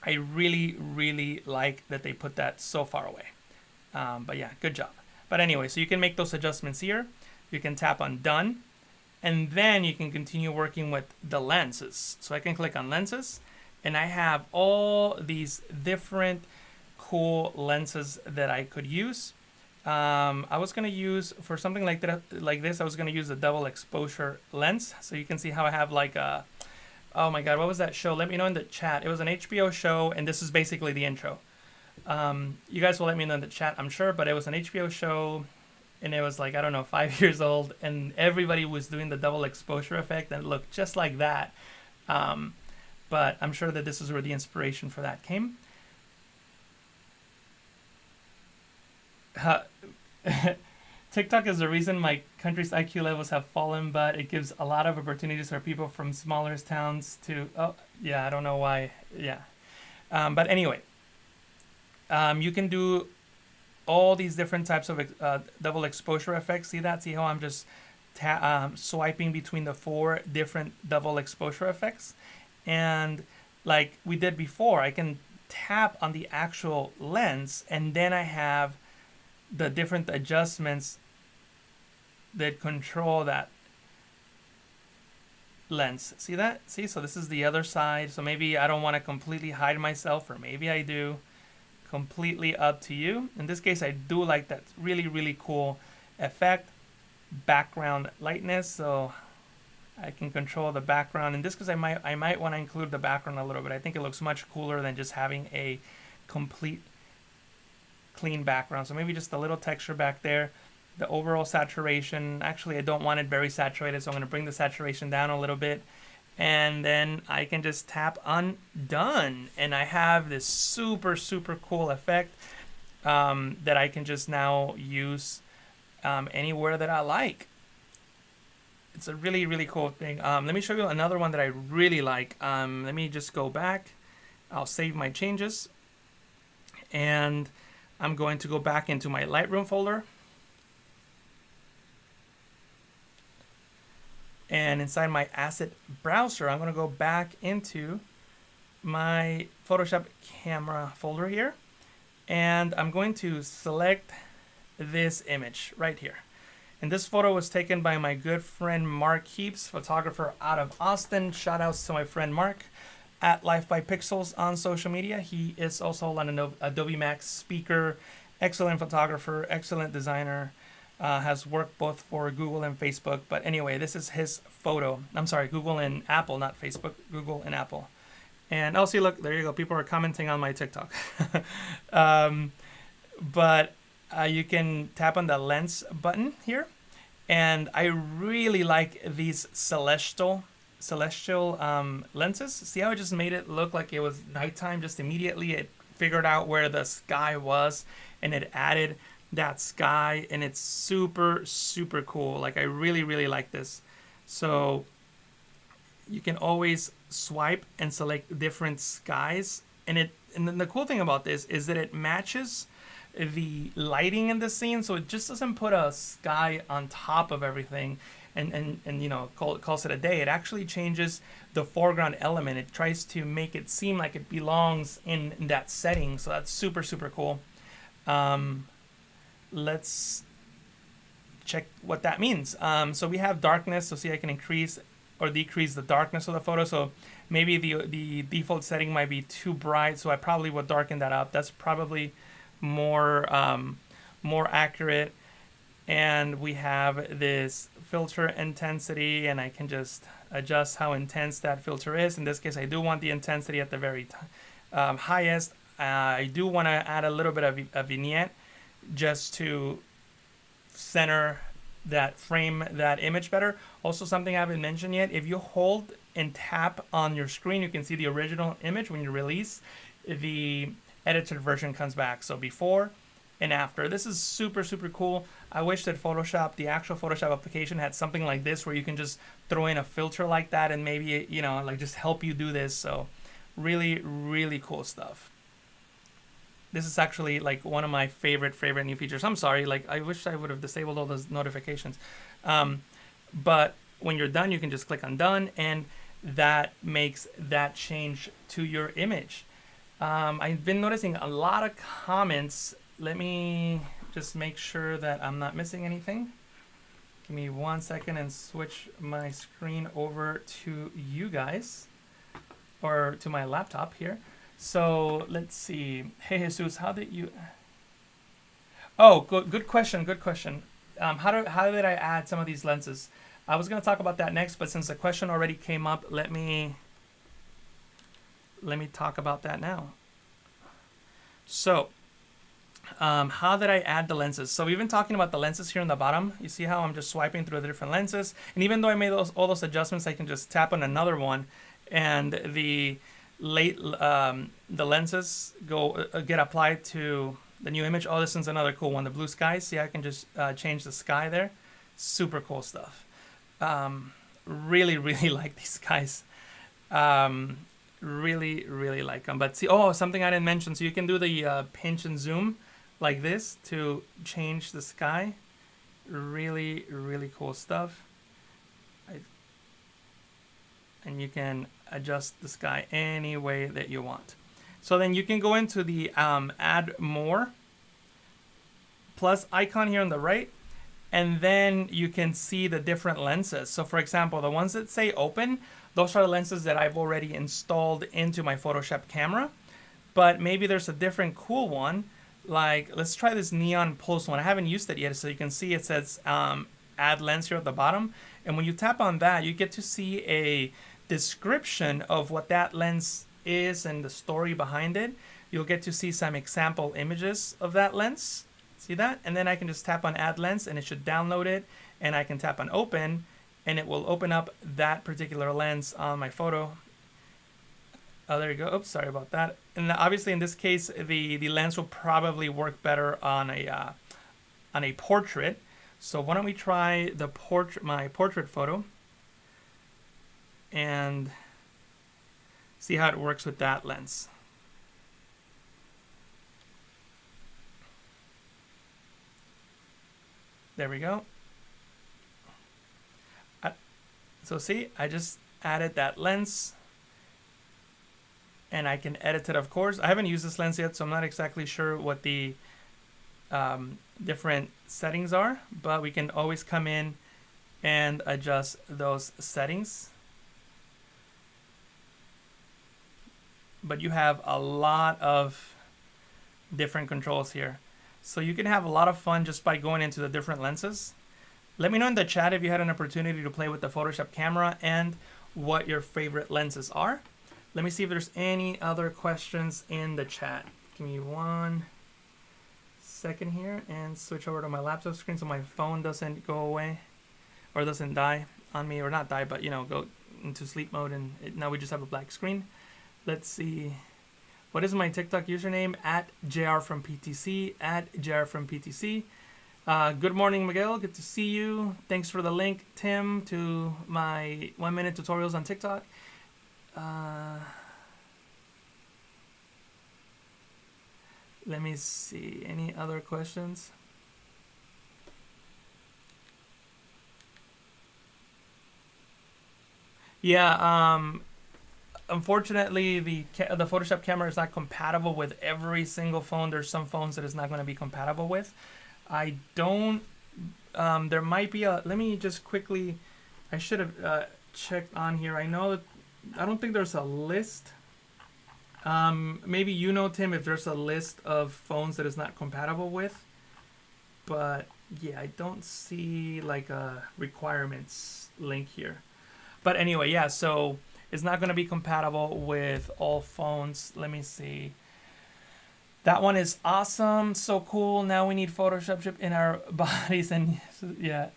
I really, really like that they put that so far away. But yeah, good job. But anyway, so you can make those adjustments here. You can tap on done, and then you can continue working with the lenses. So I can click on lenses, and I have all these different cool lenses that I could use. I was going to use, for something like this, I was going to use a double exposure lens. So you can see how I have like a, oh my God, what was that show? Let me know in the chat. It was an HBO show, and this is basically the intro. You guys will let me know in the chat, I'm sure, but it was an HBO show, and it was like, I don't know, 5 years old, and everybody was doing the double exposure effect, and it looked just like that. But I'm sure that this is where the inspiration for that came. TikTok is the reason my country's IQ levels have fallen, but it gives a lot of opportunities for people from smaller towns to, oh, yeah, I don't know why, yeah. But anyway, you can do all these different types of double exposure effects. See that? See how I'm just swiping between the 4 different double exposure effects? And like we did before, I can tap on the actual lens, and then I have the different adjustments that control that lens. See that? See, so this is the other side. So maybe I don't want to completely hide myself, or maybe I do. Completely up to you. In this case, I do like that really, really cool effect. Background lightness, so I can control the background. In this case, I might want to include the background a little bit. I think it looks much cooler than just having a complete clean background. So maybe just a little texture back there. The overall saturation, actually I don't want it very saturated, so I'm going to bring the saturation down a little bit, and then I can just tap on done, and I have this super cool effect that I can just now use anywhere that I like. It's a really cool thing. Let me show you another one that I really like. Let me just go back. I'll save my changes, and I'm going to go back into my Lightroom folder. And inside my asset browser, I'm going to go back into my Photoshop camera folder here. And I'm going to select this image right here. And this photo was taken by my good friend Mark Heaps, photographer out of Austin. Shout outs to my friend Mark at Life by Pixels on social media. He is also an Adobe Max speaker, excellent photographer, excellent designer. Has worked both for Google and Facebook. But anyway, this is his photo. I'm sorry, Google and Apple, not Facebook, Google and Apple. And oh, see, look, there you go. People are commenting on my TikTok. But you can tap on the lens button here. And I really like these celestial lenses. See how it just made it look like it was nighttime just immediately? It figured out where the sky was and it added that sky, and it's super, super cool. Like, I really, really like this. So you can always swipe and select different skies, and then the cool thing about this is that it matches the lighting in the scene, so it just doesn't put a sky on top of everything and you know, calls it a day. It actually changes the foreground element. It tries to make it seem like it belongs in that setting, so that's super, super cool. Let's check what that means. So we have darkness, so see, I can increase or decrease the darkness of the photo. So maybe the default setting might be too bright, so I probably would darken that up. That's probably more accurate. And we have this filter intensity, and I can just adjust how intense that filter is. In this case, I do want the intensity at the very highest. I do want to add a little bit of a vignette just to center that frame, that image better. Also, something I haven't mentioned yet, if you hold and tap on your screen, you can see the original image. When you release, the edited version comes back. So before and after. This is super, super cool. I wish that Photoshop, the actual Photoshop application, had something like this where you can just throw in a filter like that and maybe, you know, like just help you do this. So really, really cool stuff. This is actually like one of my favorite new features. I'm sorry, like I wish I would have disabled all those notifications. But when you're done, you can just click on done, and that makes that change to your image. I've been noticing a lot of comments. Let me just make sure that I'm not missing anything. Give me 1 second and switch my screen over to you guys, or to my laptop here. So let's see. Hey Jesus, how did you? Oh, good question. Good question. How did I add some of these lenses? I was going to talk about that next, but since the question already came up, let me talk about that now. So, how did I add the lenses? So we've been talking about the lenses here on the bottom. You see how I'm just swiping through the different lenses, and even though I made all those adjustments, I can just tap on another one, and the lenses get applied to the new image. Oh, this one's another cool one, the blue sky. See, I can just change the sky there. Super cool stuff. Really, really like these guys. Really, really like them. But see, oh, something I didn't mention. So you can do the pinch and zoom like this to change the sky. Really, really cool stuff. And you can adjust the sky any way that you want. So then you can go into the add more plus icon here on the right, and then you can see the different lenses. So for example, the ones that say open, those are the lenses that I've already installed into my Photoshop camera. But maybe there's a different cool one, like let's try this neon pulse one. I haven't used it yet, so you can see it says add lens here at the bottom. And when you tap on that, you get to see a description of what that lens is and the story behind it. You'll get to see some example images of that lens. See that? And then I can just tap on add lens and it should download it, and I can tap on open and it will open up that particular lens on my photo. Oh, there you go. Oops, sorry about that. And obviously in this case, the lens will probably work better on a portrait. So why don't we try the my portrait photo and see how it works with that lens. There we go. So see, I just added that lens, and I can edit it, of course. I haven't used this lens yet, so I'm not exactly sure what the different settings are, but we can always come in and adjust those settings. But you have a lot of different controls here. So you can have a lot of fun just by going into the different lenses. Let me know in the chat if you had an opportunity to play with the Photoshop camera and what your favorite lenses are. let me see if there's any other questions in the chat. Give me 1 second here and switch over to my laptop screen so my phone doesn't go away or doesn't die on me, or not die, but you know, go into sleep mode, and now we just have a black screen. Let's see. What is my TikTok username? At JR from PTC. At JR from PTC. Good morning, Miguel. Good to see you. Thanks for the link, Tim, to my 1-minute tutorials on TikTok. Let me see. Any other questions? Yeah, unfortunately, the Photoshop camera is not compatible with every single phone. There's some phones that it's not going to be compatible with. I don't, there might be a, let me just quickly, I should have checked on here. I know, I don't think there's a list. Maybe you know, Tim, if there's a list of phones that it's not compatible with. But yeah, I don't see like a requirements link here. But anyway, yeah, so it's not going to be compatible with all phones. Let me see. That one is awesome. So cool. Now we need Photoshop chip in our bodies. And yeah.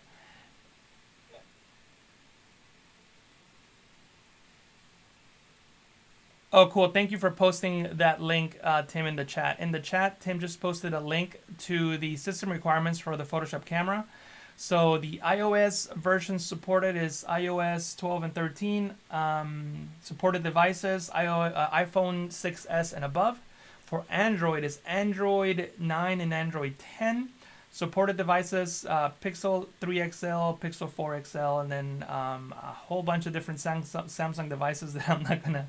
Oh, cool. Thank you for posting that link, Tim, in the chat. In the chat, Tim just posted a link to the system requirements for the Photoshop camera. So the iOS version supported is iOS 12 and 13. Supported devices, iPhone 6s and above. For Android is Android 9 and Android 10. Supported devices, Pixel 3 XL, Pixel 4 XL, and then a whole bunch of different Samsung devices that I'm not going to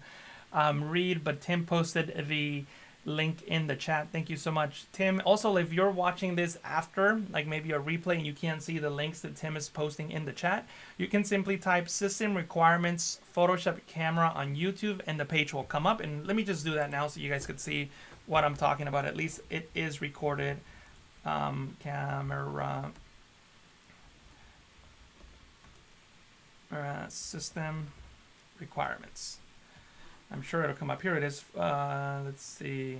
read. But Tim posted the link in the chat. Thank you so much, Tim. Also, if you're watching this after, like maybe a replay, and you can't see the links that Tim is posting in the chat, you can simply type system requirements Photoshop camera on YouTube and the page will come up. And let me just do that now so you guys could see what I'm talking about. At least it is recorded. Camera system requirements. I'm sure it'll come up. Here it is. Let's see.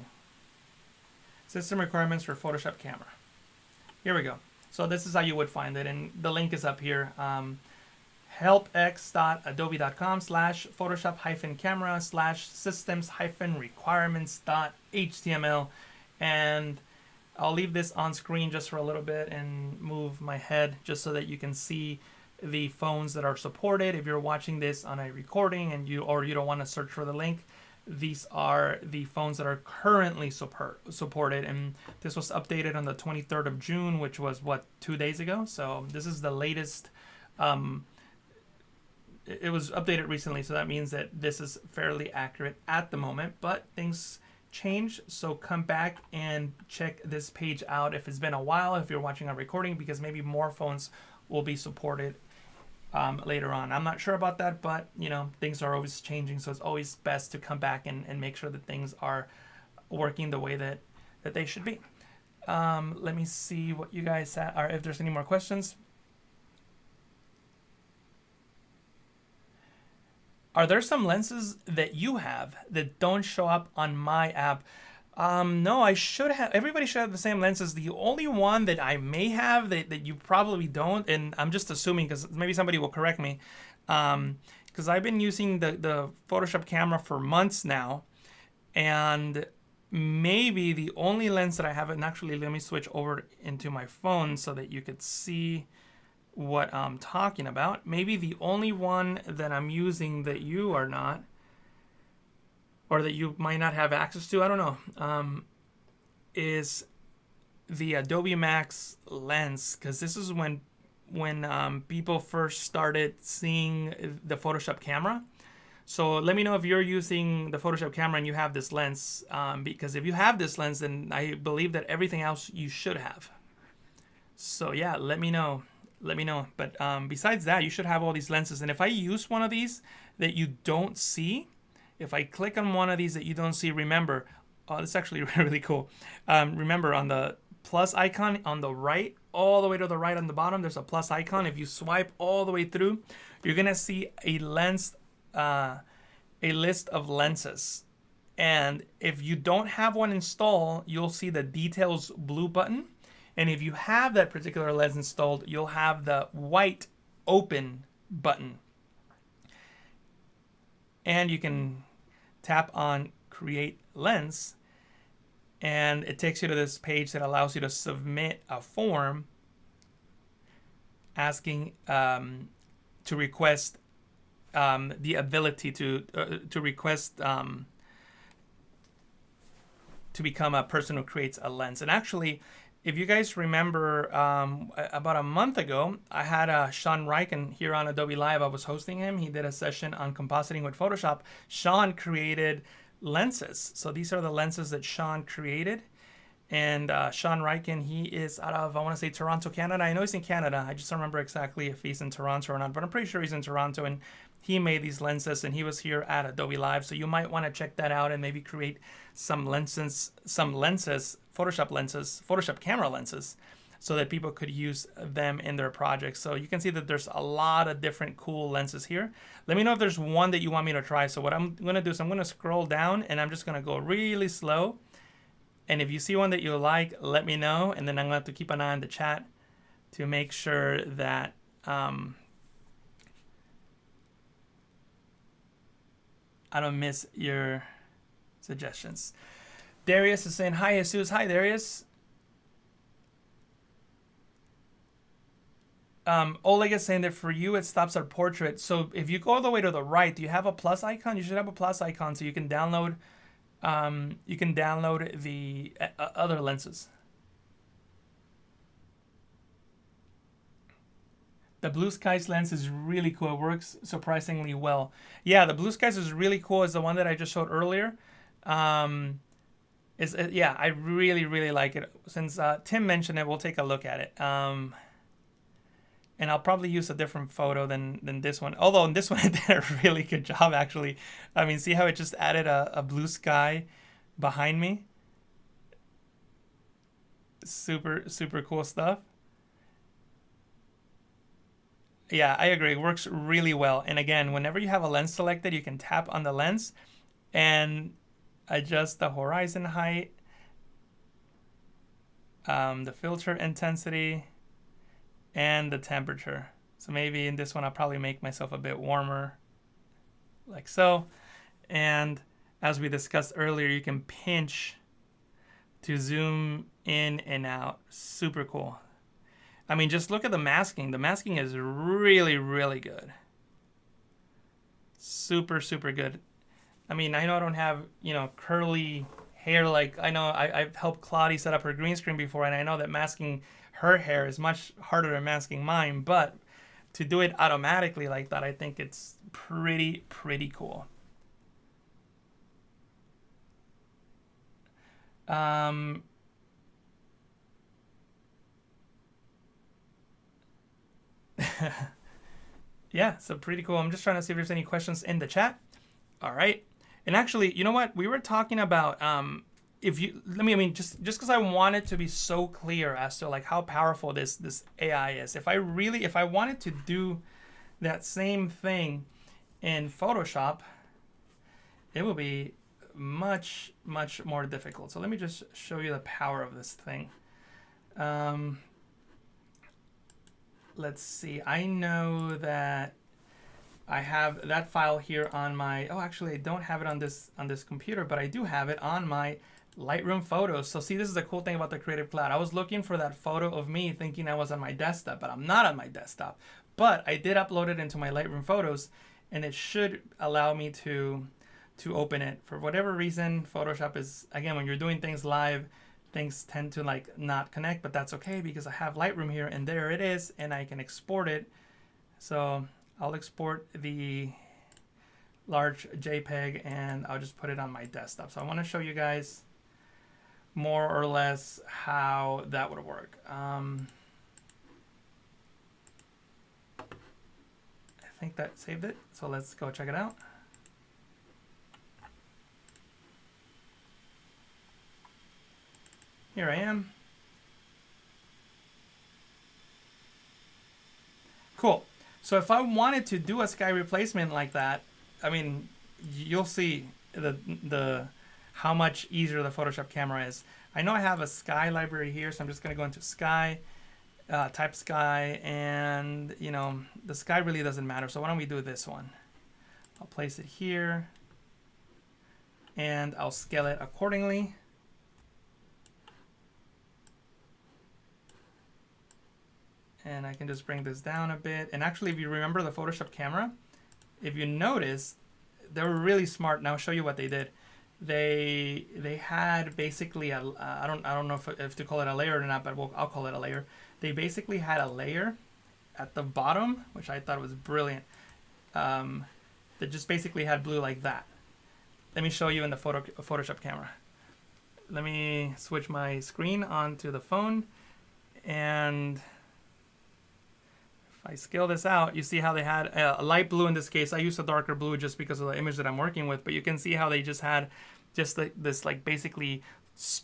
System requirements for Photoshop camera. Here we go. So this is how you would find it. And the link is up here. helpx.adobe.com/photoshop-camera/systems-requirements.html. And I'll leave this on screen just for a little bit and move my head just so that you can see the phones that are supported. If you're watching this on a recording and you don't want to search for the link, these are the phones that are currently supported, and this was updated on the 23rd of June, which was what, 2 days ago. So this is the latest. It was updated recently, so that means that this is fairly accurate at the moment, but things change, so come back and check this page out if it's been a while, if you're watching a recording, because maybe more phones will be supported later on. I'm not sure about that, but you know, things are always changing, so it's always best to come back and make sure that things are working the way that they should be. Let me see what you guys are, if there's any more questions. Are there some lenses that you have that don't show up on my app? No, I should have. Everybody should have the same lenses. The only one that I may have that you probably don't, and I'm just assuming because maybe somebody will correct me, because I've been using the Photoshop camera for months now, and maybe the only lens that I have, and actually let me switch over into my phone so that you could see what I'm talking about. Maybe the only one that I'm using that you are not, or that you might not have access to, I don't know, is the Adobe Max lens, because this is when people first started seeing the Photoshop camera. So let me know if you're using the Photoshop camera and you have this lens, because if you have this lens, then I believe that everything else you should have. So yeah, let me know. But besides that, you should have all these lenses. And if I use one of these that you don't see, if I click on one of these that you don't see, remember, oh, this is actually really cool. Remember, on the plus icon on the right, all the way to the right on the bottom, there's a plus icon. If you swipe all the way through, you're going to see a lens a list of lenses. And if you don't have one installed, you'll see the details blue button. And if you have that particular lens installed, you'll have the white open button. And you can tap on create lens, and it takes you to this page that allows you to submit a form asking to request the ability to request to become a person who creates a lens. And actually, if you guys remember, about a month ago, I had Sean Riken here on Adobe Live. I was hosting him. He did a session on compositing with Photoshop. Sean created lenses. So these are the lenses that Sean created. And Sean Riken, he is out of, I want to say, Toronto, Canada. I know he's in Canada. I just don't remember exactly if he's in Toronto or not, but I'm pretty sure he's in Toronto. And he made these lenses, and he was here at Adobe Live. So you might want to check that out and maybe create some lenses, Photoshop camera lenses, so that people could use them in their projects. So you can see that there's a lot of different cool lenses here. Let me know if there's one that you want me to try. So what I'm going to do is I'm going to scroll down, and I'm just going to go really slow. And if you see one that you like, let me know. And then I'm going to have to keep an eye on the chat to make sure that I don't miss your suggestions. Darius is saying, hi, Jesus. Hi, Darius. Oleg is saying that for you, it stops at portrait. So if you go all the way to the right, do you have a plus icon? You should have a plus icon so you can download the other lenses. The Blue Skies lens is really cool. It works surprisingly well. Yeah, the Blue Skies is really cool. It's the one that I just showed earlier. Yeah, I really, really like it. Since Tim mentioned it, we'll take a look at it. And I'll probably use a different photo than this one. Although in this one, I did a really good job, actually. I mean, see how it just added a blue sky behind me? Super, super cool stuff. Yeah, I agree. It works really well. And again, whenever you have a lens selected, you can tap on the lens and adjust the horizon height, the filter intensity, and the temperature. So maybe in this one, I'll probably make myself a bit warmer, like so. And as we discussed earlier, you can pinch to zoom in and out. Super cool. I mean, just look at the masking. The masking is really, really good. Super, super good. I mean, I know I don't have, curly hair. Like, I know I've helped Claudia set up her green screen before, and I know that masking her hair is much harder than masking mine. But to do it automatically like that, I think it's pretty, pretty cool. Yeah, so pretty cool. I'm just trying to see if there's any questions in the chat. All right. And actually, you know what? We were talking about just because I want it to be so clear as to like how powerful this AI is. If I wanted to do that same thing in Photoshop, it will be much, much more difficult. So let me just show you the power of this thing. Let's see. I know that I have that file here on my, actually I don't have it on this computer, but I do have it on my Lightroom photos. So see, this is the cool thing about the Creative Cloud. I was looking for that photo of me thinking I was on my desktop, but I'm not on my desktop. But I did upload it into my Lightroom photos, and it should allow me to open it. For whatever reason, Photoshop is, again, when you're doing things live, things tend to like not connect, but that's okay because I have Lightroom here, and there it is, and I can export it. So I'll export the large JPEG and I'll just put it on my desktop. So I want to show you guys more or less how that would work. I think that saved it. So let's go check it out. Here I am. Cool. So if I wanted to do a sky replacement like that, I mean, you'll see the how much easier the Photoshop camera is. I know I have a sky library here, so I'm just gonna go into sky, type sky, and you know, the sky really doesn't matter. So why don't we do this one? I'll place it here, and I'll scale it accordingly. And I can just bring this down a bit. And actually, if you remember the Photoshop camera, if you notice, they were really smart. And I'll show you what they did. They had basically a I don't know if to call it a layer or not, but I'll call it a layer. They basically had a layer at the bottom, which I thought was brilliant. That just basically had blue like that. Let me show you in the Photoshop camera. Let me switch my screen onto the phone, and if I scale this out, you see how they had a light blue in this case. I used a darker blue just because of the image that I'm working with, but you can see how they just had just this like basically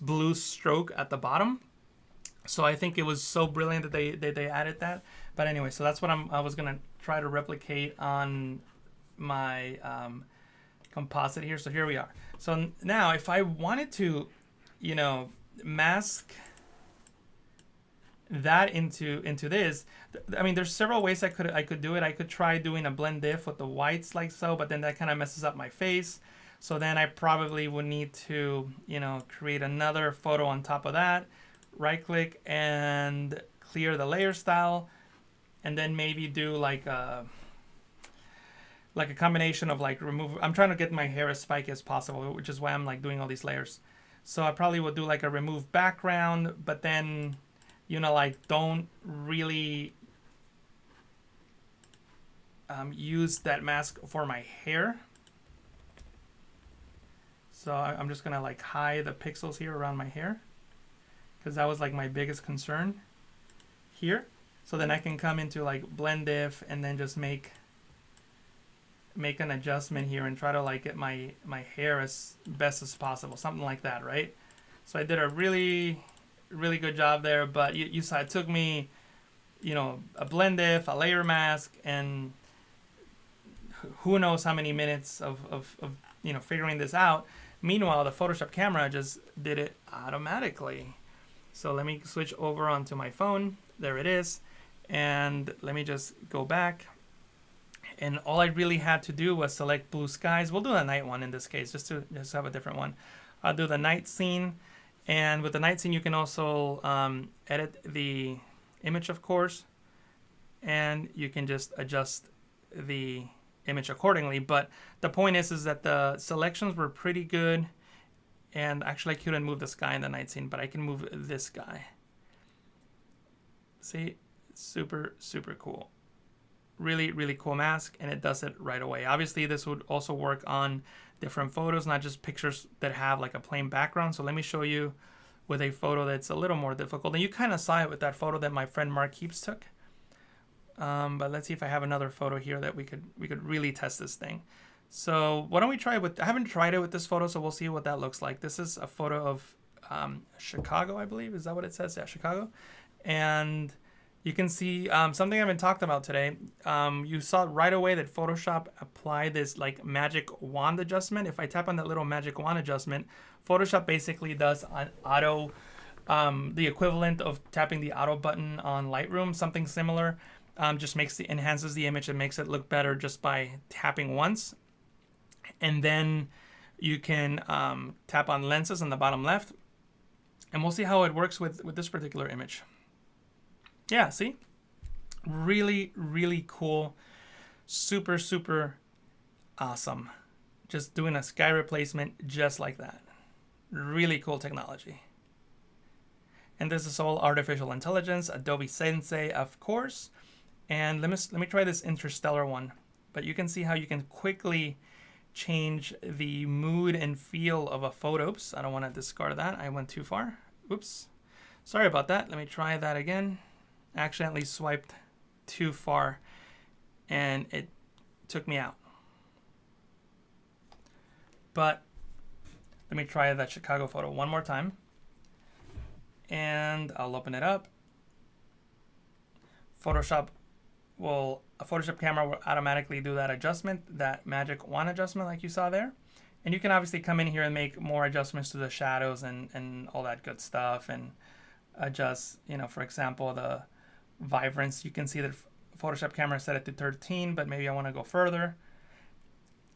blue stroke at the bottom. So I think it was so brilliant that they added that. But anyway, so that's what I was gonna try to replicate on my composite here. So here we are. So now if I wanted to, you know, mask that into this, I mean, there's several ways I could do it. I could try doing a blend diff with the whites like so, but then that kind of messes up my face. So then I probably would need to, you know, create another photo on top of that, right click and clear the layer style, and then maybe do like a combination of like remove. I'm trying to get my hair as spiky as possible, which is why I'm like doing all these layers. So I probably would do like a remove background, but then, you know, like don't really use that mask for my hair. So I'm just gonna like hide the pixels here around my hair, because that was like my biggest concern here. So then I can come into like blend diff and then just make an adjustment here and try to like get my hair as best as possible, something like that, right? So I did a really good job there, but you saw it took me, you know, a blend diff, a layer mask, and who knows how many minutes of you know, figuring this out. Meanwhile, the Photoshop camera just did it automatically. So let me switch over onto my phone. There it is. And let me just go back. And all I really had to do was select blue skies. We'll do the night one in this case, just to have a different one. I'll do the night scene. And with the night scene, you can also edit the image, of course. And you can just adjust the image accordingly. But the point is that the selections were pretty good. And actually, I couldn't move the sky in the night scene, but I can move this guy. See? Super, super cool. Really cool mask, and it does it right away. Obviously, this would also work on different photos, not just pictures that have like a plain background. So let me show you with a photo that's a little more difficult. And you kind of saw it with that photo that my friend Mark Keeps took. But let's see if I have another photo here that we could really test this thing. So why don't we try it with, I haven't tried it with this photo, so we'll see what that looks like. This is a photo of Chicago, I believe. Is that what it says? Yeah, Chicago. And you can see something I haven't talked about today. You saw right away that Photoshop applied this like magic wand adjustment. If I tap on that little magic wand adjustment, Photoshop basically does an auto, the equivalent of tapping the auto button on Lightroom, something similar. Just enhances the image and makes it look better just by tapping once. And then you can tap on lenses on the bottom left, and we'll see how it works with this particular image. Yeah, see? Really cool. Super awesome. Just doing a sky replacement just like that. Really cool technology. And this is all artificial intelligence, Adobe Sensei, of course. And let me try this interstellar one. But you can see how you can quickly change the mood and feel of a photo. Oops, I don't want to discard that. I went too far. Oops. Sorry about that. Let me try that again. Accidentally swiped too far and it took me out. But let me try that Chicago photo one more time. And I'll open it up. Photoshop a Photoshop camera will automatically do that adjustment, that magic wand adjustment like you saw there. And you can obviously come in here and make more adjustments to the shadows and all that good stuff, and adjust, you know, for example, the vibrance. You can see that Photoshop camera set it to 13, but maybe I want to go further.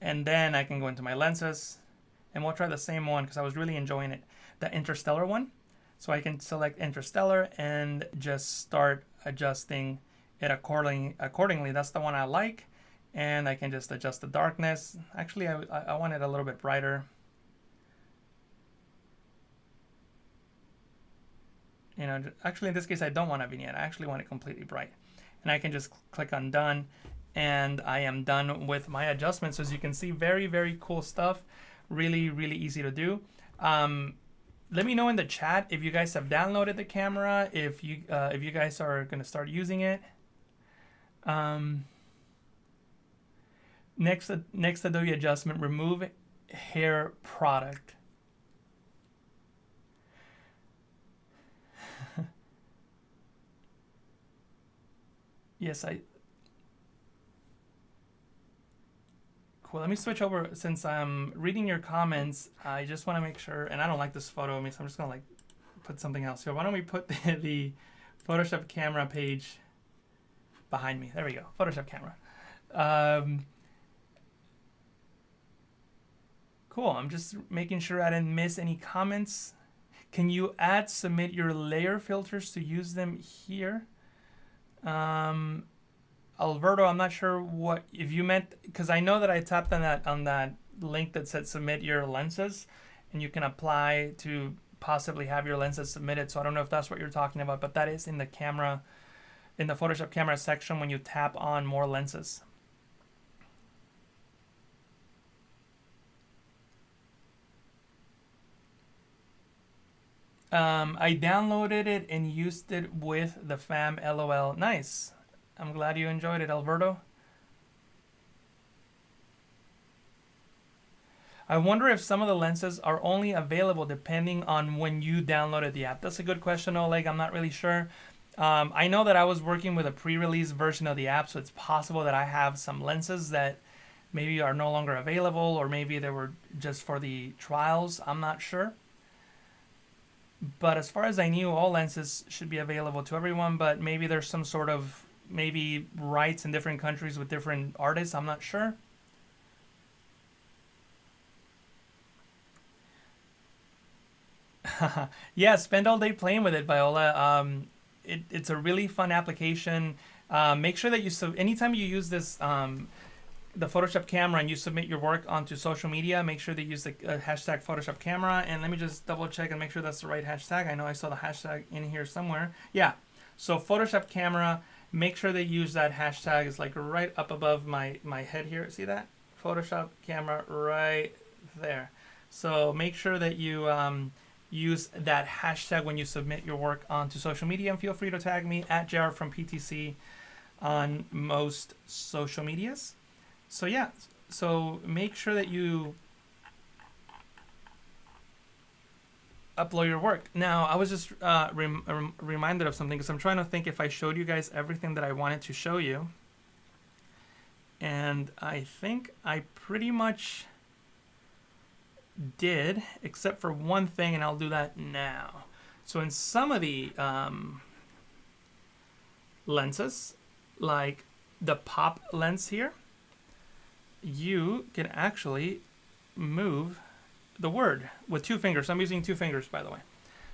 And then I can go into my lenses, and we'll try the same one because I was really enjoying it, the interstellar one. So I can select interstellar and just start adjusting it accordingly. That's the one I like. And I can just adjust the darkness. Actually, I want it a little bit brighter. You know, actually in this case, I don't want a vignette. I actually want it completely bright. And I can just click on done, and I am done with my adjustments. As you can see, very, very cool stuff. Really, really easy to do. Let me know in the chat if you guys have downloaded the camera, if you guys are going to start using it. Next Adobe adjustment, remove hair product. Yes, cool. Let me switch over. Since I'm reading your comments, I just want to make sure, and I don't like this photo of me, so I'm just gonna like put something else here. Why don't we put the Photoshop camera page behind me? There we go, Photoshop camera. Cool, I'm just making sure I didn't miss any comments. Can you submit your layer filters to use them here? Alberto, I'm not sure what, if you meant, because I know that I tapped on that link that said submit your lenses, and you can apply to possibly have your lenses submitted. So I don't know if that's what you're talking about, but that is in the camera, in the Photoshop camera section when you tap on more lenses. I downloaded it and used it with the fam, LOL. Nice. I'm glad you enjoyed it, Alberto. I wonder if some of the lenses are only available depending on when you downloaded the app. That's a good question, Oleg. I'm not really sure. I know that I was working with a pre-release version of the app, so it's possible that I have some lenses that maybe are no longer available, or maybe they were just for the trials. I'm not sure. But as far as I knew, all lenses should be available to everyone, but maybe there's some sort of maybe rights in different countries with different artists. I'm not sure. Yeah, spend all day playing with it, Viola. It's a really fun application. Make sure that you anytime you use this the Photoshop camera and you submit your work onto social media, make sure that you use the hashtag Photoshop camera. And let me just double check and make sure that's the right hashtag. I know I saw the hashtag in here somewhere. Yeah, so Photoshop camera, make sure they use that hashtag. It's like right up above my head here. See that? Photoshop camera right there. So make sure that you use that hashtag when you submit your work onto social media, and feel free to tag me at JR from PTC on most social medias. So yeah, so make sure that you upload your work. Now, I was just reminded of something, because I'm trying to think if I showed you guys everything that I wanted to show you. And I think I pretty much did, except for one thing, and I'll do that now. So in some of the lenses, like the pop lens here, you can actually move the word with 2 fingers. I'm using 2 fingers, by the way.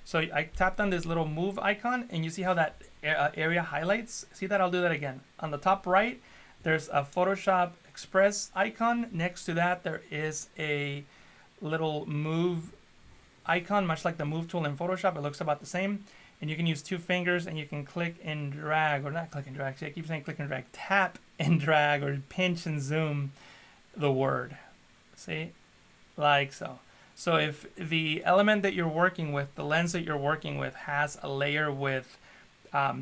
So I tapped on this little move icon, and you see how that area highlights? See that? I'll do that again. On the top right, there's a Photoshop Express icon. Next to that, there is a little move icon, much like the move tool in Photoshop. It looks about the same. And you can use 2 fingers, and you can click and drag, or not click and drag. See, I keep saying click and drag. Tap and drag, or pinch and zoom the word. See? Like so. So if the element that you're working with, the lens that you're working with, has a layer with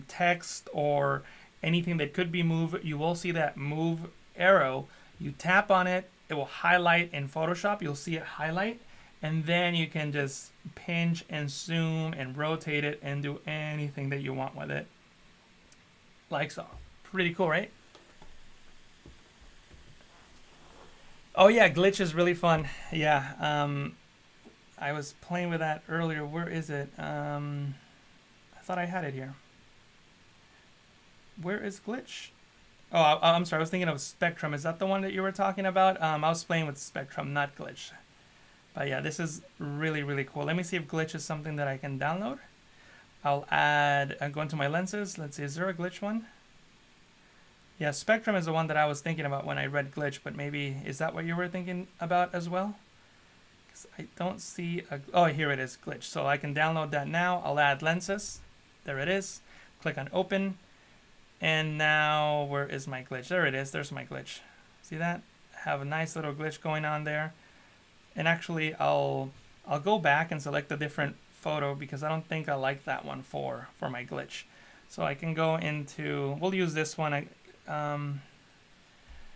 text or anything that could be moved, you will see that move arrow. You tap on it, it will highlight in Photoshop. You'll see it highlight, and then you can just pinch and zoom and rotate it and do anything that you want with it. Like so. Pretty cool, right? Oh yeah, glitch is really fun. Yeah, I was playing with that earlier. Where is it? I thought I had it here. Where is glitch? Oh, I'm sorry. I was thinking of Spectrum. Is that the one that you were talking about? I was playing with Spectrum, not glitch. But yeah, this is really, really cool. Let me see if glitch is something that I can download. I'll go into my lenses. Let's see, is there a glitch one? Yeah, Spectrum is the one that I was thinking about when I read glitch, but maybe, is that what you were thinking about as well? Because I don't see oh, here it is, glitch. So I can download that now. I'll add lenses. There it is. Click on open. And now, where is my glitch? There it is. There's my glitch. See that? I have a nice little glitch going on there. And actually, I'll go back and select a different photo because I don't think I like that one for my glitch. So I can go into, we'll use this one.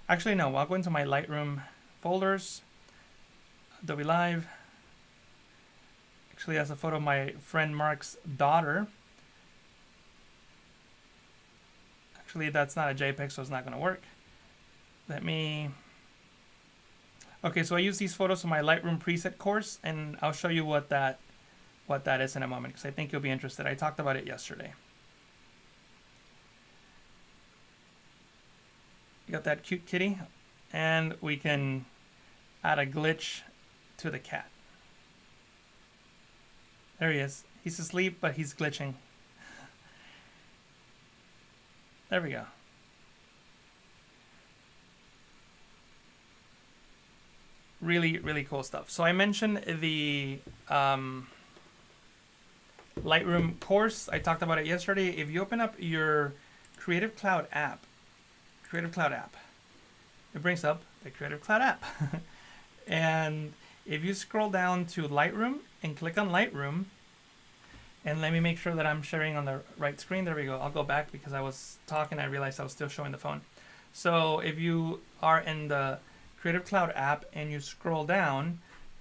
Actually, no, I'll go into my Lightroom folders, Adobe Live. Actually, that's a photo of my friend Mark's daughter. Actually, that's not a JPEG, so it's not going to work. Let me... Okay, so I use these photos in my Lightroom preset course, and I'll show you what that is in a moment, because I think you'll be interested. I talked about it yesterday. You got that cute kitty, and we can add a glitch to the cat. There he is. He's asleep, but he's glitching. There we go. Really, really cool stuff. So I mentioned the Lightroom course. I talked about it yesterday. If you open up your Creative Cloud app, it brings up the Creative Cloud app. And if you scroll down to Lightroom and click on Lightroom, and let me make sure that I'm sharing on the right screen. There we go. I'll go back because I was talking. I realized I was still showing the phone. So if you are in the Creative Cloud app and you scroll down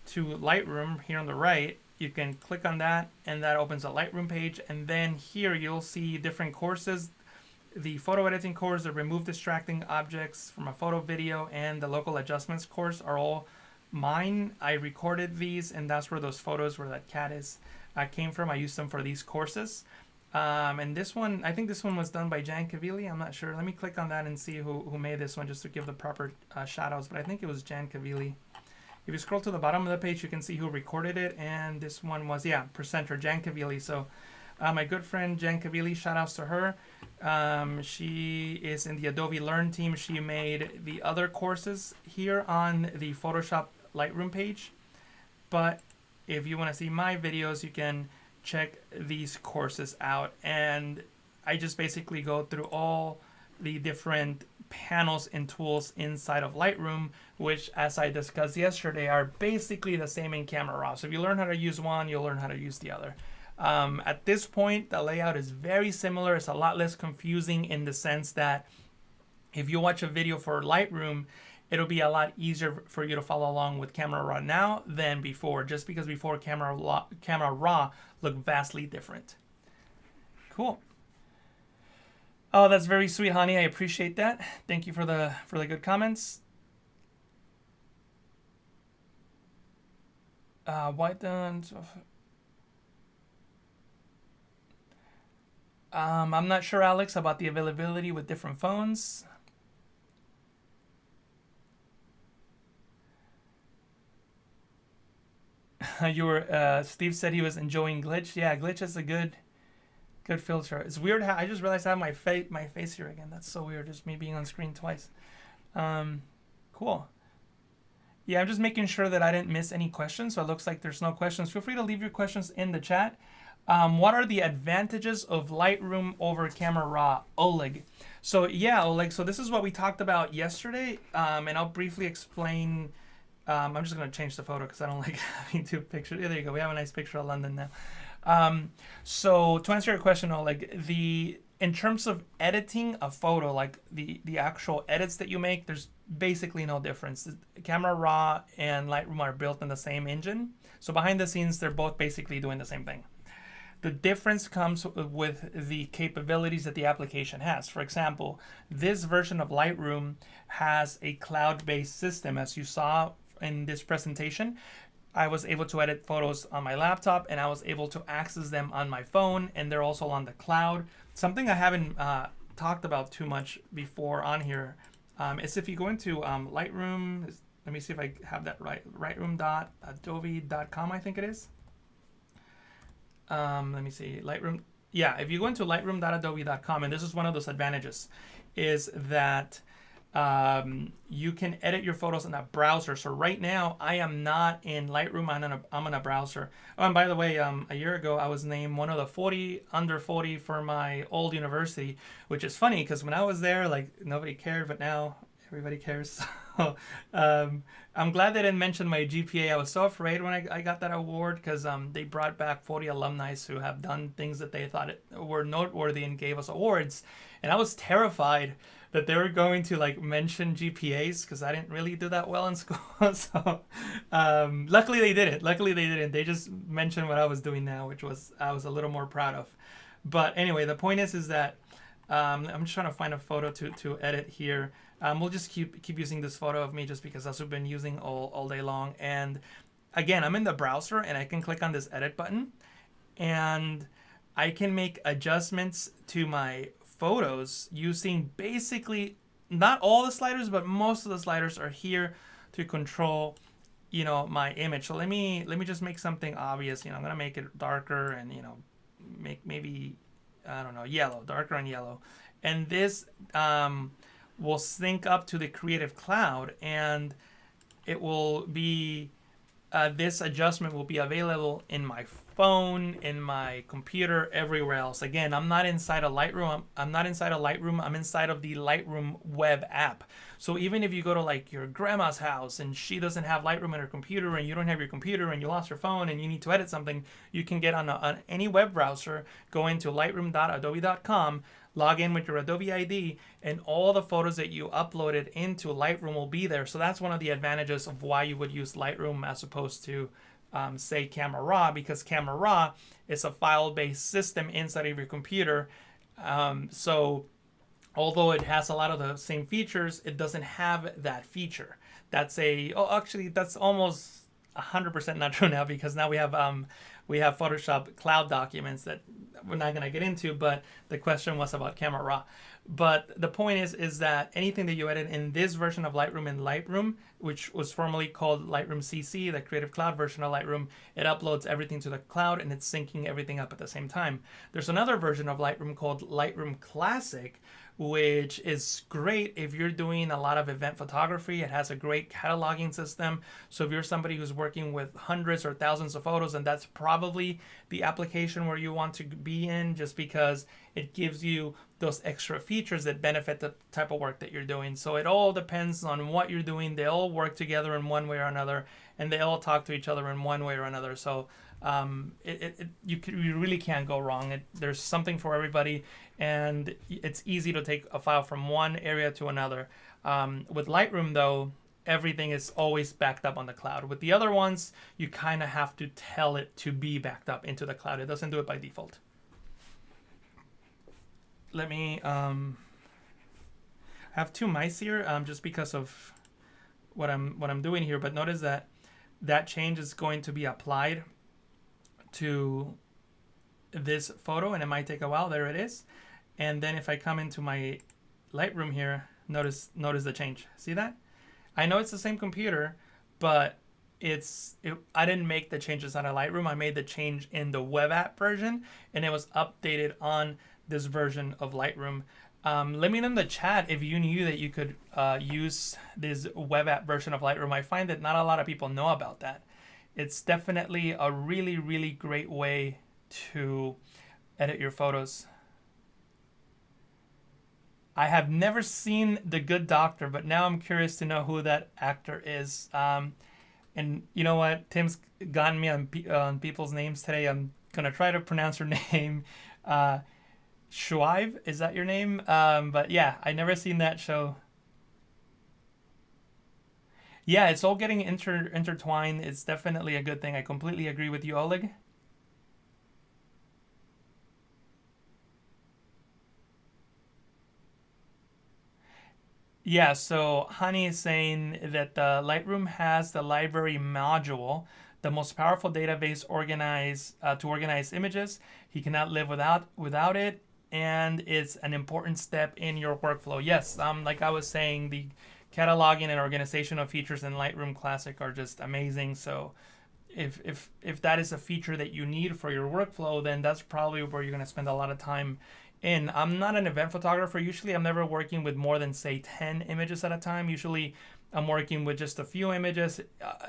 to Lightroom here on the right, you can click on that and that opens a Lightroom page. And then here you'll see different courses. The photo editing course, the remove distracting objects from a photo video, and the local adjustments course are all mine. I recorded these, and that's where those photos where that cat is came from. I used them for these courses. And this one, I think this one was done by Jan Kavili. I'm not sure. Let me click on that and see who made this one just to give the proper shout outs. But I think it was Jan Kavili. If you scroll to the bottom of the page, you can see who recorded it. And this one was, yeah, presenter Jan Kavili. So my good friend Jan Kavili, shout outs to her. She is in the Adobe Learn team. She made the other courses here on the Photoshop Lightroom page. But if you want to see my videos, you can check these courses out. And I just basically go through all the different panels and tools inside of Lightroom, which, as I discussed yesterday, are basically the same in Camera Raw. So if you learn how to use one, you'll learn how to use the other. At this point, the layout is very similar. It's a lot less confusing in the sense that if you watch a video for Lightroom, it'll be a lot easier for you to follow along with Camera Raw now than before, just because before Camera Raw looked vastly different. Cool. Oh, that's very sweet, honey. I appreciate that. Thank you for the good comments. Why don't... I'm not sure, Alex, about the availability with different phones. Steve said he was enjoying Glitch. Yeah, Glitch is a good filter. It's weird how I just realized I have my face here again. That's so weird, just me being on screen twice. Cool. Yeah, I'm just making sure that I didn't miss any questions. So it looks like there's no questions. Feel free to leave your questions in the chat. What are the advantages of Lightroom over Camera Raw? Oleg. So yeah, Oleg, so this is what we talked about yesterday. And I'll briefly explain. I'm just going to change the photo because I don't like having two pictures. There you go. We have a nice picture of London now. So to answer your question, Oleg, in terms of editing a photo, like the actual edits that you make, there's basically no difference. Camera Raw and Lightroom are built in the same engine. So behind the scenes, they're both basically doing the same thing. The difference comes with the capabilities that the application has. For example, this version of Lightroom has a cloud-based system. As you saw in this presentation, I was able to edit photos on my laptop, and I was able to access them on my phone, and they're also on the cloud. Something I haven't talked about too much before on here is if you go into Lightroom, let me see if I have that right, lightroom.adobe.com, I think it is. Let me see, Lightroom. Yeah, if you go into lightroom.adobe.com, and this is one of those advantages, is that you can edit your photos in a browser. So right now, I am not in Lightroom. I'm in a browser. Oh, and by the way, a year ago, I was named one of the 40 under 40 for my old university, which is funny because when I was there, like nobody cared, but now everybody cares. So, I'm glad they didn't mention my GPA. I was so afraid when I got that award because they brought back 40 alumni who have done things that they thought were noteworthy and gave us awards. And I was terrified that they were going to like mention GPAs because I didn't really do that well in school. So luckily they didn't. They just mentioned what I was doing now, which was I was a little more proud of. But anyway, the point is that I'm just trying to find a photo to edit here. We'll just keep using this photo of me just because that's what I've been using all day long. And again, I'm in the browser and I can click on this edit button and I can make adjustments to my photos using basically not all the sliders, but most of the sliders are here to control, you know, my image. So let me just make something obvious. You know, I'm gonna make it darker and, you know, make maybe, I don't know, yellow, darker and yellow. And this will sync up to the Creative Cloud, and it will be this adjustment will be available in my phone, in my computer, everywhere else. Again, I'm not inside of Lightroom. I'm inside of the Lightroom web app. So even if you go to like your grandma's house and she doesn't have Lightroom in her computer, and you don't have your computer, and you lost your phone, and you need to edit something, you can get on any web browser, go into lightroom.adobe.com, log in with your Adobe ID, and all the photos that you uploaded into Lightroom will be there. So that's one of the advantages of why you would use Lightroom as opposed to, say, Camera Raw, because Camera Raw is a file-based system inside of your computer. So although it has a lot of the same features, it doesn't have that feature. Actually, that's almost 100% not true now, because now we have Photoshop Cloud documents that we're not going to get into, but the question was about Camera Raw. But the point is that anything that you edit in this version of Lightroom, in Lightroom, which was formerly called Lightroom CC, the Creative Cloud version of Lightroom, it uploads everything to the cloud and it's syncing everything up at the same time. There's another version of Lightroom called Lightroom Classic, which is great if you're doing a lot of event photography. It has a great cataloging system. So if you're somebody who's working with hundreds or thousands of photos, and that's probably the application where you want to be in, just because it gives you those extra features that benefit the type of work that you're doing. So it all depends on what you're doing. They all work together in one way or another, and they all talk to each other in one way or another. So you really can't go wrong. There's something for everybody, and it's easy to take a file from one area to another. With Lightroom, though, everything is always backed up on the cloud. With the other ones, you kind of have to tell it to be backed up into the cloud. It doesn't do it by default. Let me I have two mice here just because of what I'm doing here, but notice that change is going to be applied to this photo, and it might take a while. There it is. And then if I come into my Lightroom here, notice the change. See that? I know it's the same computer, but I didn't make the changes on a Lightroom. I made the change in the web app version, and it was updated on this version of Lightroom. Let me know in the chat if you knew that you could use this web app version of Lightroom. I find that not a lot of people know about that. It's definitely a really, really great way to edit your photos. I have never seen The Good Doctor, but now I'm curious to know who that actor is. And you know what? Tim's gotten me on people's names today. I'm going to try to pronounce her name. Shuaib, is that your name? But yeah, I never seen that show. Yeah, it's all getting intertwined. It's definitely a good thing. I completely agree with you, Oleg. Yeah, so Honey is saying that the Lightroom has the library module, the most powerful database to organize images. He cannot live without it, and it's an important step in your workflow. Yes, like I was saying, the cataloging and organizational features in Lightroom Classic are just amazing. So if that is a feature that you need for your workflow, then that's probably where you're going to spend a lot of time in. I'm not an event photographer. Usually I'm never working with more than say 10 images at a time. Usually I'm working with just a few images.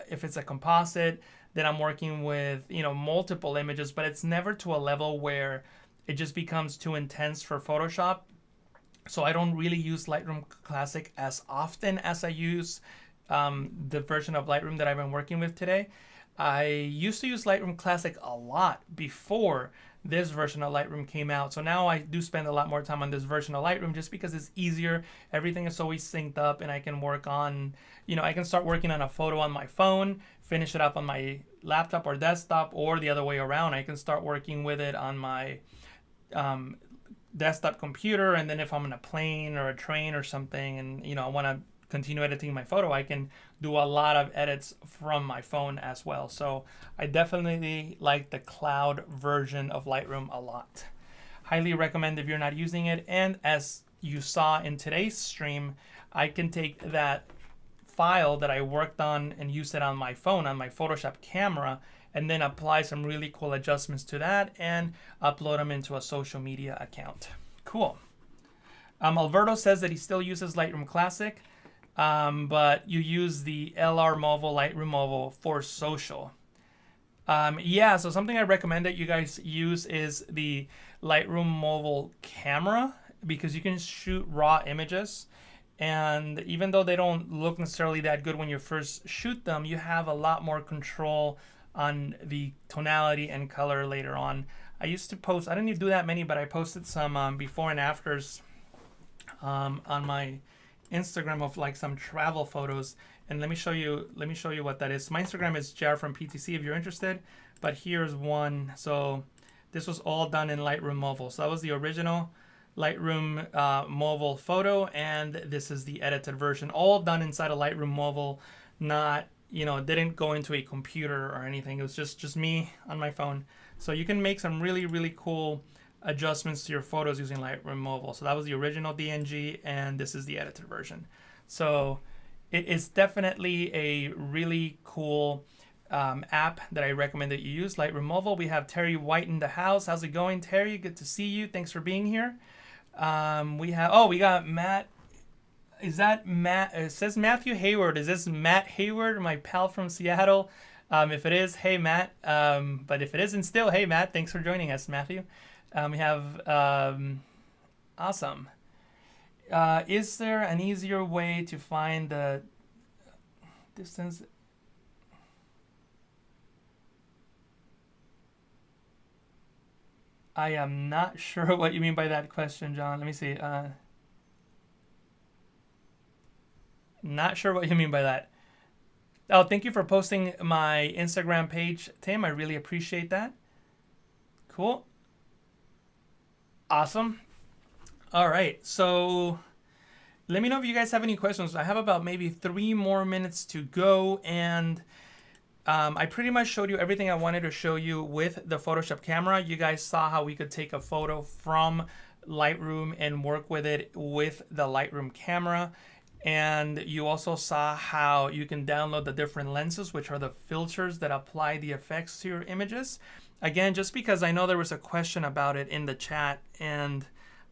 If it's a composite, then I'm working with, multiple images, but it's never to a level where it just becomes too intense for Photoshop. So I don't really use Lightroom Classic as often as I use the version of Lightroom that I've been working with today. I used to use Lightroom Classic a lot before this version of Lightroom came out. So now I do spend a lot more time on this version of Lightroom just because it's easier. Everything is always synced up and I can work on, I can start working on a photo on my phone, finish it up on my laptop or desktop, or the other way around. I can start working with it on my desktop computer, and then if I'm in a plane or a train or something and I want to continue editing my photo, I can do a lot of edits from my phone as well. So I definitely like the cloud version of Lightroom a lot. Highly recommend if you're not using it. And as you saw in today's stream, I can take that file that I worked on and use it on my phone, on my Photoshop camera, and then apply some really cool adjustments to that and upload them into a social media account. Cool. Alberto says that he still uses Lightroom Classic, but you use the LR Mobile, Lightroom Mobile for social. Yeah, so something I recommend that you guys use is the Lightroom Mobile camera, because you can shoot raw images. And even though they don't look necessarily that good when you first shoot them, you have a lot more control on the tonality and color later on. I used to post, I didn't even do that many, but I posted some before and afters on my Instagram of like some travel photos. And let me show you what that is. My Instagram is Jared from PTC if you're interested, but here's one. So this was all done in Lightroom Mobile. So that was the original Lightroom Mobile photo, and this is the edited version, all done inside of Lightroom Mobile. Not, it didn't go into a computer or anything. It was just me on my phone. So you can make some really, really cool adjustments to your photos using Lightroom Mobile. So that was the original DNG, and this is the edited version. So it is definitely a really cool app that I recommend that you use, Lightroom Mobile. We have Terry White in the house. How's it going, Terry? Good to see you. Thanks for being here. We got Matt. Is that Matt? It says Matthew Hayward. Is this Matt Hayward, my pal from Seattle? If it is, hey Matt. But if it isn't still, hey Matt, thanks for joining us, Matthew. We have awesome. Is there an easier way to find the distance? I am not sure what you mean by that question, John. Let me see. Not sure what you mean by that. Oh, thank you for posting my Instagram page, Tim. I really appreciate that. Cool. Awesome. All right. So let me know if you guys have any questions. I have about maybe 3 more minutes to go, and I pretty much showed you everything I wanted to show you with the Photoshop camera. You guys saw how we could take a photo from Lightroom and work with it with the Lightroom camera. And you also saw how you can download the different lenses, which are the filters that apply the effects to your images. Again, just because I know there was a question about it in the chat, and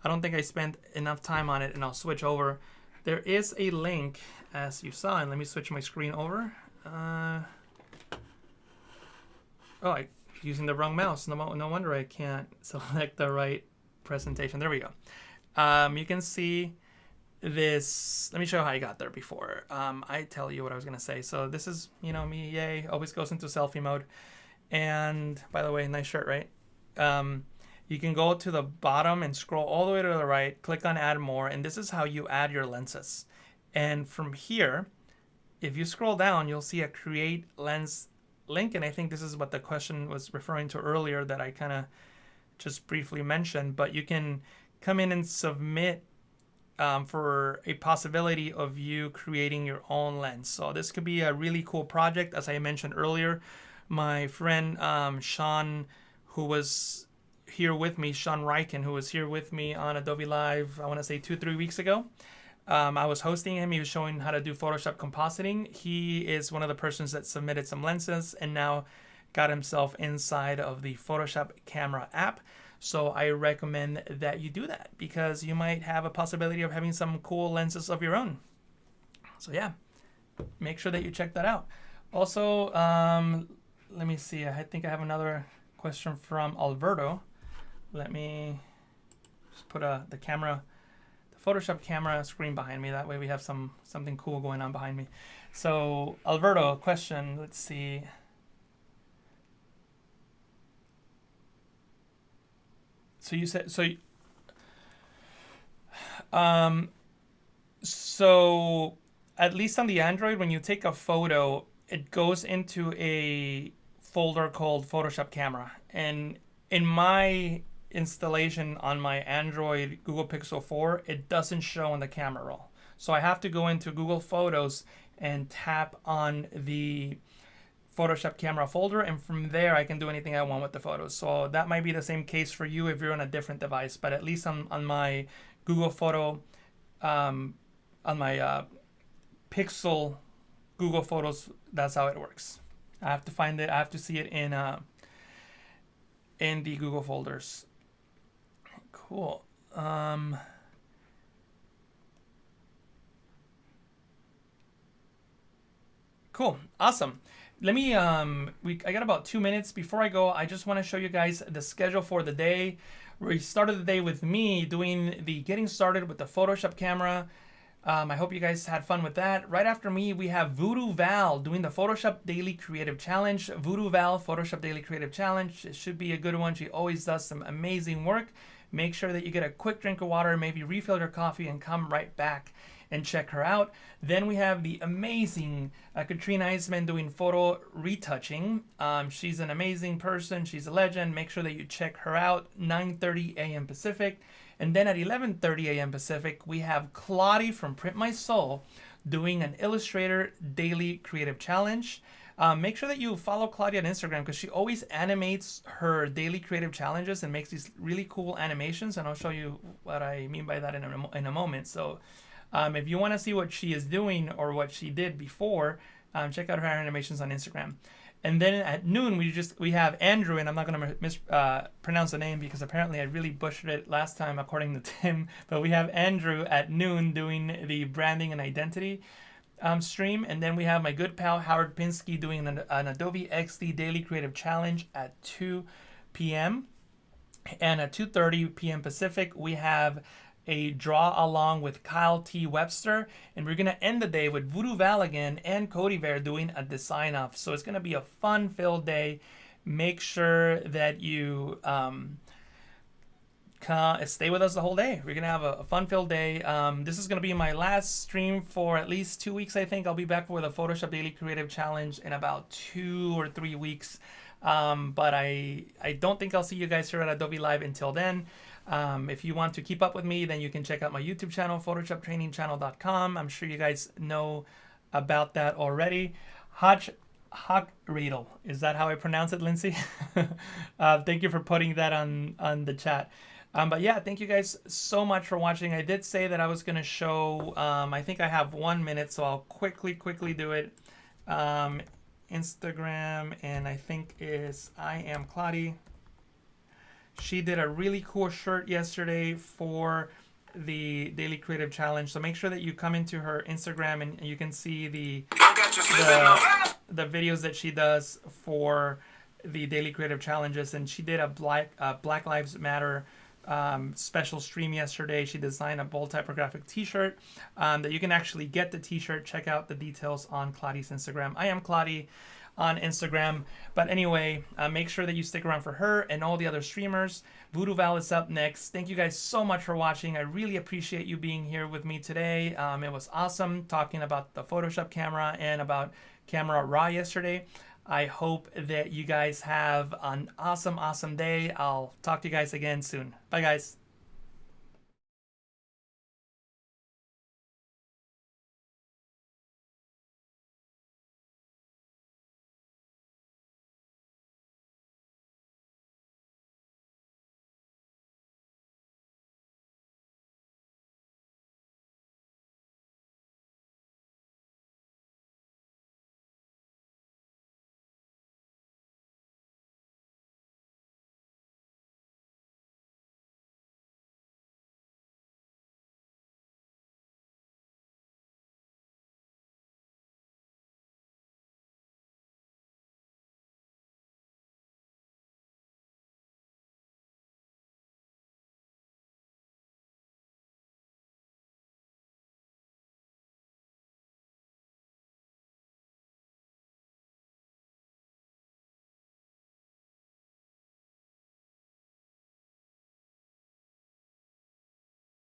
I don't think I spent enough time on it, and I'll switch over. There is a link, as you saw, and let me switch my screen over. I'm using the wrong mouse. No wonder I can't select the right presentation. There we go. You can see this. Let me show you how I got there before I tell you what I was going to say. So this is, me, yay, always goes into selfie mode. And by the way, nice shirt, right? You can go to the bottom and scroll all the way to the right, click on add more, and this is how you add your lenses. And from here, if you scroll down, you'll see a create lens link, and I think this is what the question was referring to earlier that I kind of just briefly mentioned, but you can come in and submit for a possibility of you creating your own lens. So this could be a really cool project. As I mentioned earlier, my friend Sean, who was here with me, Sean Ryken, who was here with me on Adobe Live, I want to say 2-3 weeks ago. I was hosting him. He was showing how to do Photoshop compositing. He is one of the persons that submitted some lenses and now got himself inside of the Photoshop camera app. So I recommend that you do that because you might have a possibility of having some cool lenses of your own. So yeah, make sure that you check that out. Also, let me see. I think I have another question from Alberto. Let me just put the camera, the Photoshop camera screen behind me. That way we have something cool going on behind me. So Alberto, question. Let's see. So you said so at least on the Android, when you take a photo, it goes into a folder called Photoshop Camera. And in my installation on my Android Google Pixel 4, it doesn't show in the camera roll. So I have to go into Google Photos and tap on the Photoshop camera folder, and from there I can do anything I want with the photos. So that might be the same case for you if you're on a different device, but at least on my Google Photo, on my Pixel Google Photos, that's how it works. I have to find it. I have to see it in the Google folders. Cool. Cool. Awesome. Let me, I got about 2 minutes. Before I go, I just want to show you guys the schedule for the day. We started the day with me doing the getting started with the Photoshop camera. I hope you guys had fun with that. Right after me, we have Voodoo Val doing the Photoshop Daily Creative Challenge. Voodoo Val, Photoshop Daily Creative Challenge. It should be a good one. She always does some amazing work. Make sure that you get a quick drink of water, maybe refill your coffee and come right back and check her out. Then we have the amazing Katrina Eisman doing photo retouching. She's an amazing person. She's a legend. Make sure that you check her out, 9:30 a.m. Pacific. And then at 11:30 a.m. Pacific, we have Claudia from Print My Soul doing an Illustrator Daily Creative Challenge. Make sure that you follow Claudia on Instagram because she always animates her daily creative challenges and makes these really cool animations. And I'll show you what I mean by that in a moment. So if you want to see what she is doing or what she did before, check out her animations on Instagram. And then at noon, we have Andrew, and I'm not going to mispronounce the name because apparently I really butchered it last time according to Tim. But we have Andrew at noon doing the branding and identity stream. And then we have my good pal Howard Pinsky doing an Adobe XD Daily Creative Challenge at 2 p.m. And at 2:30 p.m. Pacific, we have a draw along with Kyle T. Webster, and we're gonna end the day with Voodoo Val again and Cody Bear doing a design off. So it's gonna be a fun-filled day. Make sure that you stay with us the whole day. We're gonna have a fun-filled day. This is gonna be my last stream for at least 2 weeks. I think I'll be back with a Photoshop Daily Creative Challenge in about 2 or 3 weeks. But I don't think I'll see you guys here at Adobe Live until then. If you want to keep up with me, then you can check out my YouTube channel, photoshoptrainingchannel.com. I'm sure you guys know about that already. Hockradle, is that how I pronounce it, Lindsay? Thank you for putting that on the chat. But yeah, thank you guys so much for watching. I did say that I was going to show, I think I have 1 minute, so I'll quickly do it. Instagram, and I think is I am Claudia. She did a really cool shirt yesterday for the Daily Creative Challenge. So make sure that you come into her Instagram and you can see the videos that she does for the Daily Creative Challenges. And she did a Black Lives Matter special stream yesterday. She designed a bold typographic t-shirt that you can actually get the t-shirt. Check out the details on Claudia's Instagram. I am Claudia on Instagram. But anyway, make sure that you stick around for her and all the other streamers. Voodoo Val is up next. Thank you guys so much for watching. I really appreciate you being here with me today. It was awesome talking about the Photoshop camera and about Camera Raw yesterday. I hope that you guys have an awesome day. I'll talk to you guys again soon. Bye, guys.